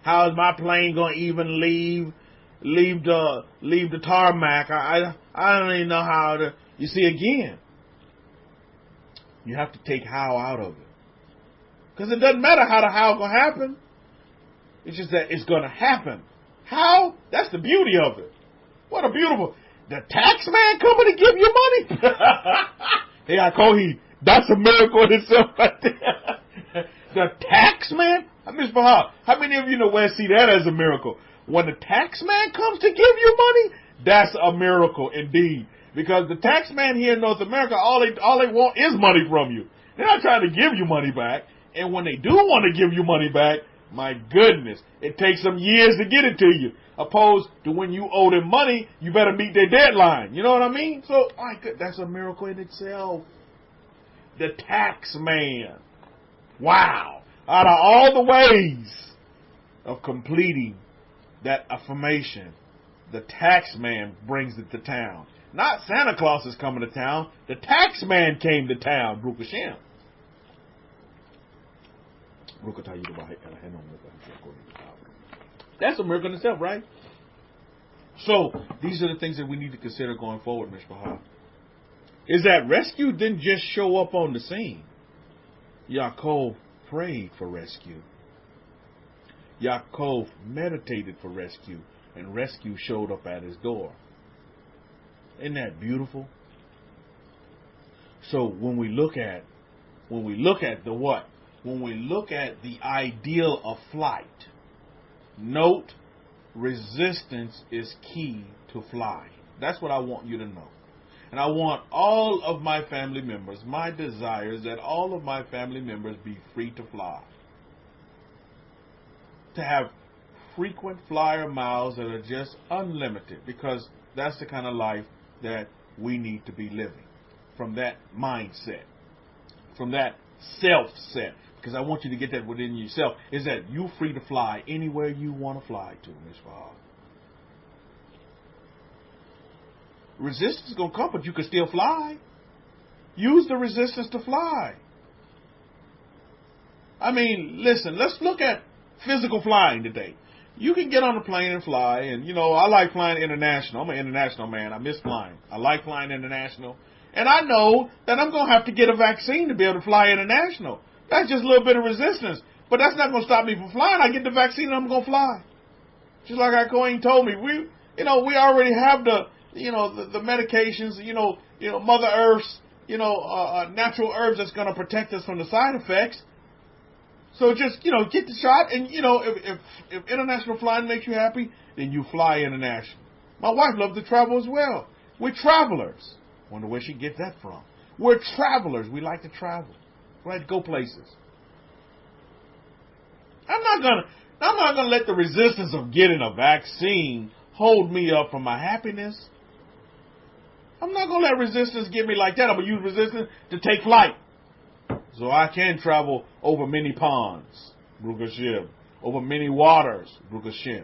[SPEAKER 2] How is my plane going to even leave the tarmac? I don't even know how to. You see, again, you have to take how out of it. Because it doesn't matter how the how going to happen. It's just that it's going to happen. How? That's the beauty of it. What a beautiful. The tax man coming to give you money? Hey, Akohi, that's a miracle in itself right there. The tax man? Miss Bahar, how many of you know where see that as a miracle? When the tax man comes to give you money, that's a miracle indeed. Because the tax man here in North America, all they want is money from you. They're not trying to give you money back. And when they do want to give you money back, my goodness, it takes them years to get it to you. Opposed to when you owe them money, you better meet their deadline. You know what I mean? So, my God, that's a miracle in itself. The tax man. Wow. Out of all the ways of completing that affirmation, the tax man brings it to town. Not Santa Claus is coming to town. The tax man came to town. Baruch Hashem. That's a miracle in itself, right? So, these are the things that we need to consider going forward, Mishpahah. Is that rescue didn't just show up on the scene. Yaakov prayed for rescue. Yaakov meditated for rescue, and rescue showed up at his door. Isn't that beautiful? So when we look at the what? When we look at the ideal of flight, note resistance is key to flying. That's what I want you to know. And I want all of my family members, my desire is that all of my family members be free to fly. To have frequent flyer miles that are just unlimited, because that's the kind of life that we need to be living. From that mindset, from that self-set, because I want you to get that within yourself, is that you're free to fly anywhere you want to fly to, Miss Fall. Resistance is going to come, but you can still fly. Use the resistance to fly. I mean, listen, let's look at physical flying today. You can get on a plane and fly, and, you know, I like flying international. I'm an international man. I miss flying. I like flying international. And I know that I'm going to have to get a vaccine to be able to fly international. That's just a little bit of resistance. But that's not going to stop me from flying. I get the vaccine and I'm going to fly. Just like our Queen told me, we already have the medications, Mother Earth's, natural herbs that's going to protect us from the side effects. So just, get the shot, and, if international flying makes you happy, then you fly international. My wife loves to travel as well. We're travelers. Wonder where she gets that from. We're travelers. We like to travel. We like to go places. I'm not gonna let the resistance of getting a vaccine hold me up from my happiness. I'm not gonna let resistance get me like that. I'm gonna use resistance to take flight, so I can travel over many ponds, Baruch Hashem, over many waters, Baruch Hashem.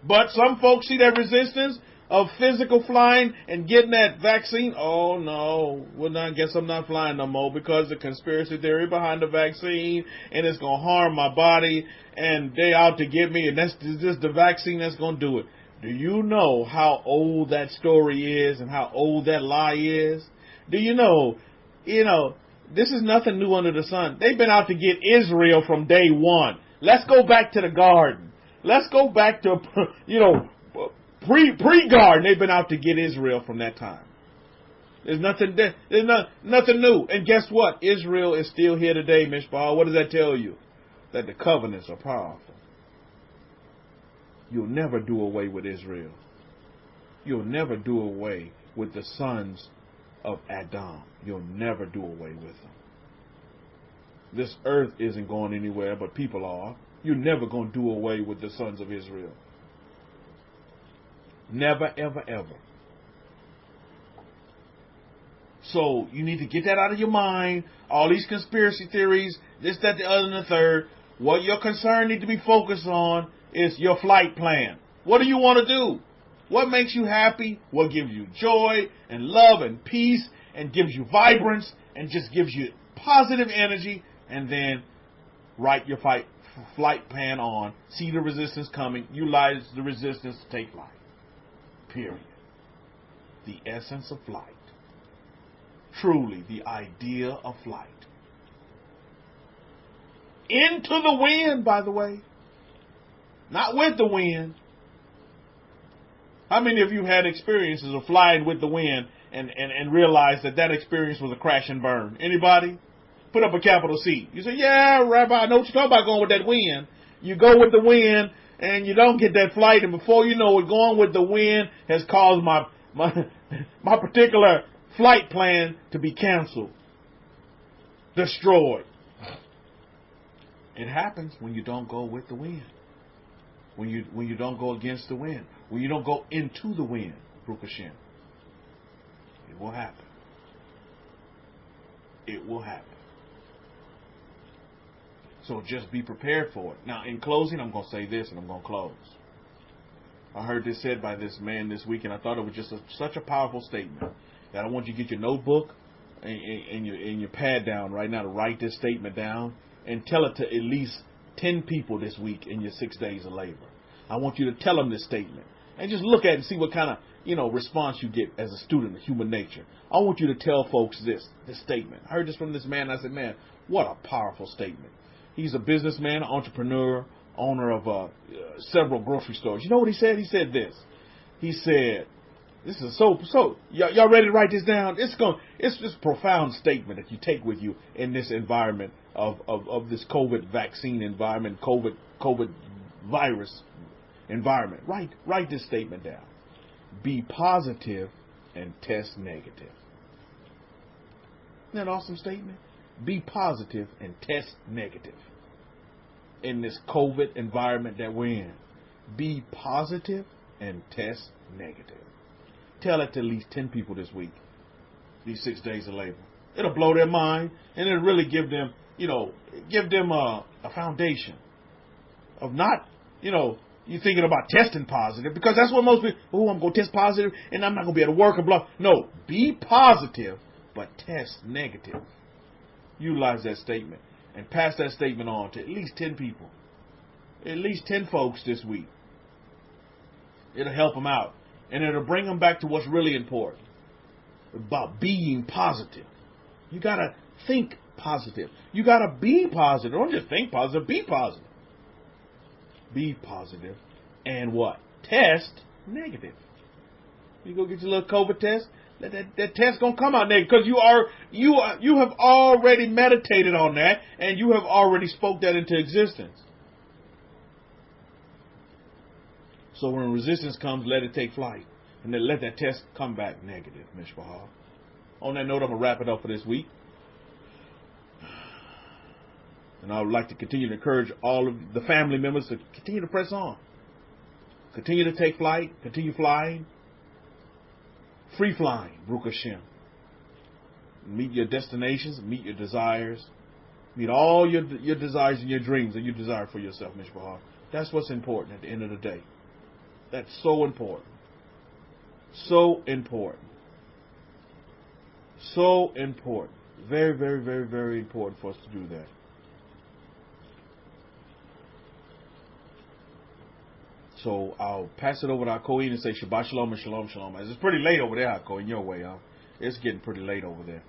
[SPEAKER 2] But some folks see that resistance of physical flying and getting that vaccine. Oh no, I guess I'm not flying no more because the conspiracy theory behind the vaccine, and it's going to harm my body, and they out to get me, and that's just the vaccine that's going to do it. Do you know how old that story is and how old that lie is? Do you know, this is nothing new under the sun. They've been out to get Israel from day one. Let's go back to the garden. Let's go back to, pre-garden. They've been out to get Israel from that time. There's nothing nothing new. And guess what? Israel is still here today, Mishpah. What does that tell you? that the covenants are powerful. You'll never do away with Israel. You'll never do away with the sons of Adam. You'll never do away with them. This earth isn't going anywhere, but people are. You're never going to do away with the sons of Israel. Never, ever, ever. So you need to get that out of your mind. All these conspiracy theories, this, that, the other, and the third. What your concern need to be focused on is your flight plan. What do you want to do? What makes you happy? What gives you joy and love and peace and gives you vibrance and just gives you positive energy? And then write your flight plan on. See the resistance coming. Utilize the resistance to take flight. Period. The essence of flight. Truly the idea of flight. Into the wind, by the way. Not with the wind. How many of you had experiences of flying with the wind and realized that experience was a crash and burn? Anybody? Put up a capital C. You say, yeah, Rabbi, I know what you're talking about going with that wind. You go with the wind and you don't get that flight, and before you know it, going with the wind has caused my particular flight plan to be canceled, destroyed. It happens when you don't go with the wind. When you don't go against the wind. When you don't go into the wind, Baruch Hashem. It will happen. It will happen. So just be prepared for it. Now, in closing, I'm going to say this and I'm going to close. I heard this said by this man this week, and I thought it was just such a powerful statement that I want you to get your notebook and your pad down right now to write this statement down and tell it to at least 10 people this week in your 6 days of labor. I want you to tell them this statement and just look at it and see what kind of response you get as a student of human nature. I want you to tell folks this statement. I heard this from this man. And I said, man, what a powerful statement. He's a businessman, an entrepreneur, owner of several grocery stores. You know what he said? He said this. He said, this is so y'all ready to write this down? It's this profound statement that you take with you in this environment of this COVID vaccine environment, COVID virus environment. Write this statement down. Be positive and test negative. Isn't that an awesome statement? Be positive and test negative in this COVID environment that we're in. Be positive and test negative. Tell it to at least 10 people this week, these 6 days of labor. It'll blow their mind, and it'll really give them a foundation of not, you thinking about testing positive, because that's what most people, I'm going to test positive, and I'm not going to be able to work and blah. No, be positive, but test negative. Utilize that statement and pass that statement on to at least 10 people, at least 10 folks this week. It'll help them out, and it'll bring them back to what's really important, about being positive. You got to think positive. You got to be positive. Don't just think positive, be positive. Be positive and what? Test negative. You go get your little COVID test. That test gonna come out negative because you have already meditated on that and you have already spoke that into existence. So when resistance comes, let it take flight and then let that test come back negative, Mishpahah. On that note, I'm gonna wrap it up for this week, and I would like to continue to encourage all of the family members to continue to press on, continue to take flight, continue flying. Free flying, Baruch Hashem. Meet your destinations, meet your desires, meet all your desires and your dreams that you desire for yourself, Mishpahah. That's what's important at the end of the day. That's so important. So important. So important. Very, very, very, very important for us to do that. So I'll pass it over to Hakoin and say Shabbat Shalom and Shalom Shalom. As it's pretty late over there, Hakoin, your way, huh? It's getting pretty late over there.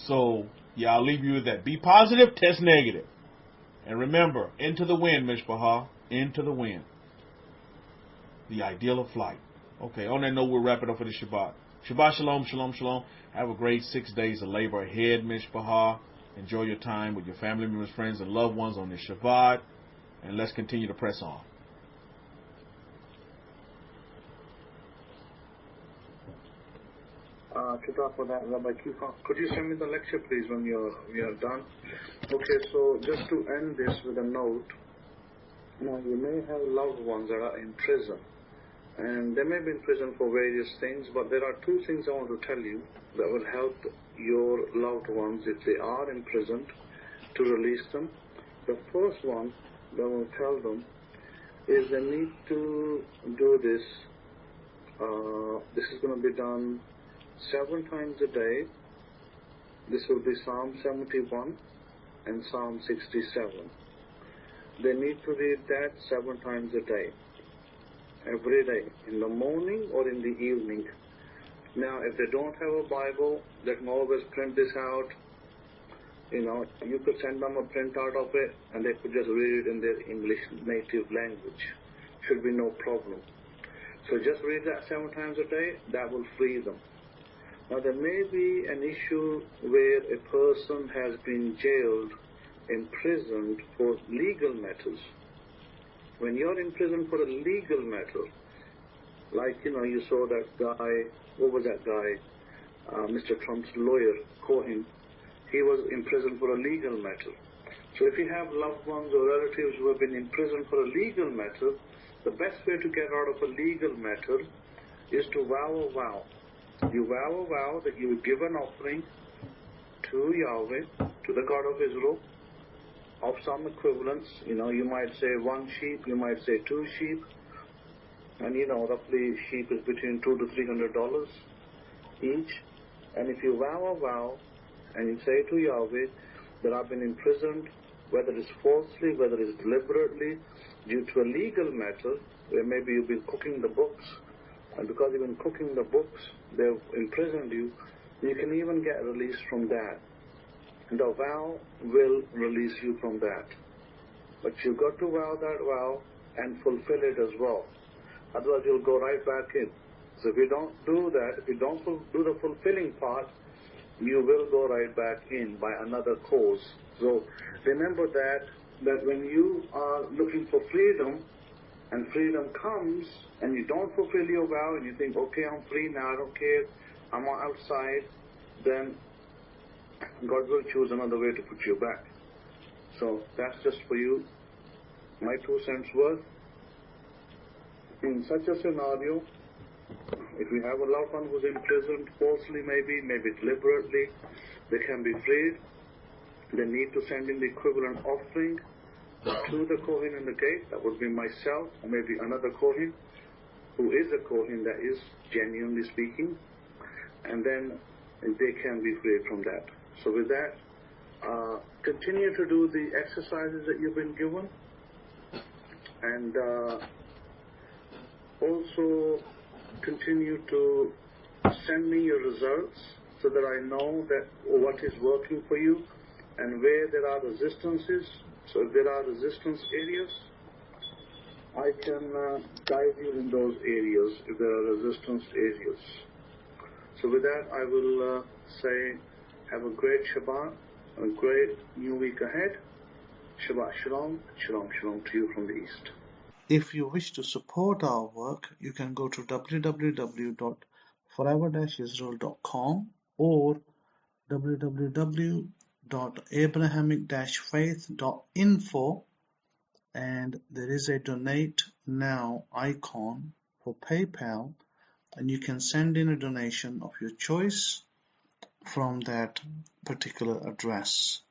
[SPEAKER 2] So, yeah, I'll leave you with that. Be positive, test negative. And remember, into the wind, Mishpahah. Into the wind. The ideal of flight. Okay, on that note, we'll wrap it up for the Shabbat. Shabbat Shalom, Shalom Shalom. Have a great 6 days of labor ahead, Mishpahah. Enjoy your time with your family members, friends, and loved ones on this Shabbat. and let's continue to press on.
[SPEAKER 1] Chita, for that, Rabbi Kefa, could you send me the lecture, please, when you're done? Okay, so just to end this with a note, now you may have loved ones that are in prison, and they may be in prison for various things, but there are two things I want to tell you that will help your loved ones if they are imprisoned to release them. The first one that I will tell them is they need to do this. This is going to be done 7 times a day. This will be Psalm 71 and Psalm 67. They need to read that 7 times a day, every day, in the morning or in the evening. Now, if they don't have a Bible, they can always print this out. You could send them a printout of it, and they could just read it in their English native language. Should be no problem. So just read that 7 times a day. That will free them. Now, there may be an issue where a person has been jailed, imprisoned for legal matters. When you're in prison for a legal matter, like, you saw that guy, what was that guy? Mr. Trump's lawyer, Cohen. He was in prison for a legal matter. So if you have loved ones or relatives who have been in prison for a legal matter, the best way to get out of a legal matter is to vow a vow. You vow a vow that you will give an offering to Yahweh, to the God of Israel, of some equivalence. You might say 1 sheep, you might say 2 sheep, and roughly sheep is between $200 to $300 each. And if you vow a vow and you say to Yahweh that I've been imprisoned, whether it's falsely, whether it's deliberately, due to a legal matter, where maybe you've been cooking the books, and because you've been cooking the books, they've imprisoned you, you can even get released from that. And the vow will release you from that. But you've got to vow that vow and fulfill it as well. Otherwise, you'll go right back in. So if you don't do that, if you don't do the fulfilling part, you will go right back in by another cause. So remember that when you are looking for freedom, and freedom comes, and you don't fulfill your vow, and you think, okay, I'm free now, I don't care, I'm outside, then God will choose another way to put you back. So that's just for you, my 2 cents worth. In such a scenario, if you have a loved one who's imprisoned falsely, maybe deliberately, they can be freed. They need to send in the equivalent offering to the Kohen in the gate. That would be myself, or maybe another Kohen, who is a Kohen that is genuinely speaking, and then they can be freed from that. So with that, continue to do the exercises that you've been given, and also continue to send me your results so that I know that what is working for you and where there are resistances. So if there are resistance areas, I can guide you in those areas if there are resistance areas. So with that, I will say have a great Shabbat, a great new week ahead. Shabbat Shalom, Shalom Shalom to you from the East. If you wish to support our work, you can go to www.forever-israel.com or www.abrahamic-faith.info, and there is a donate now icon for PayPal, and you can send in a donation of your choice from that particular address.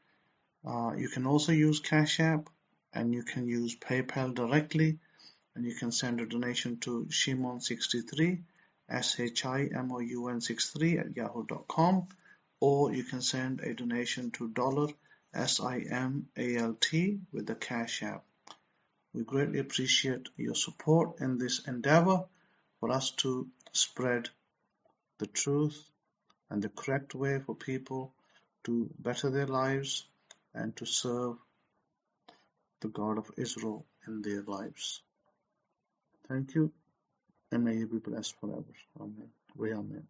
[SPEAKER 1] You can also use Cash App, and you can use PayPal directly, and you can send a donation to Shimon63, SHIMOUN63 at yahoo.com, or you can send a donation to $SIMALT with the Cash App. We greatly appreciate your support in this endeavor for us to spread the truth and the correct way for people to better their lives and to serve the God of Israel in their lives. Thank you, and may you be blessed forever. Amen. Amen.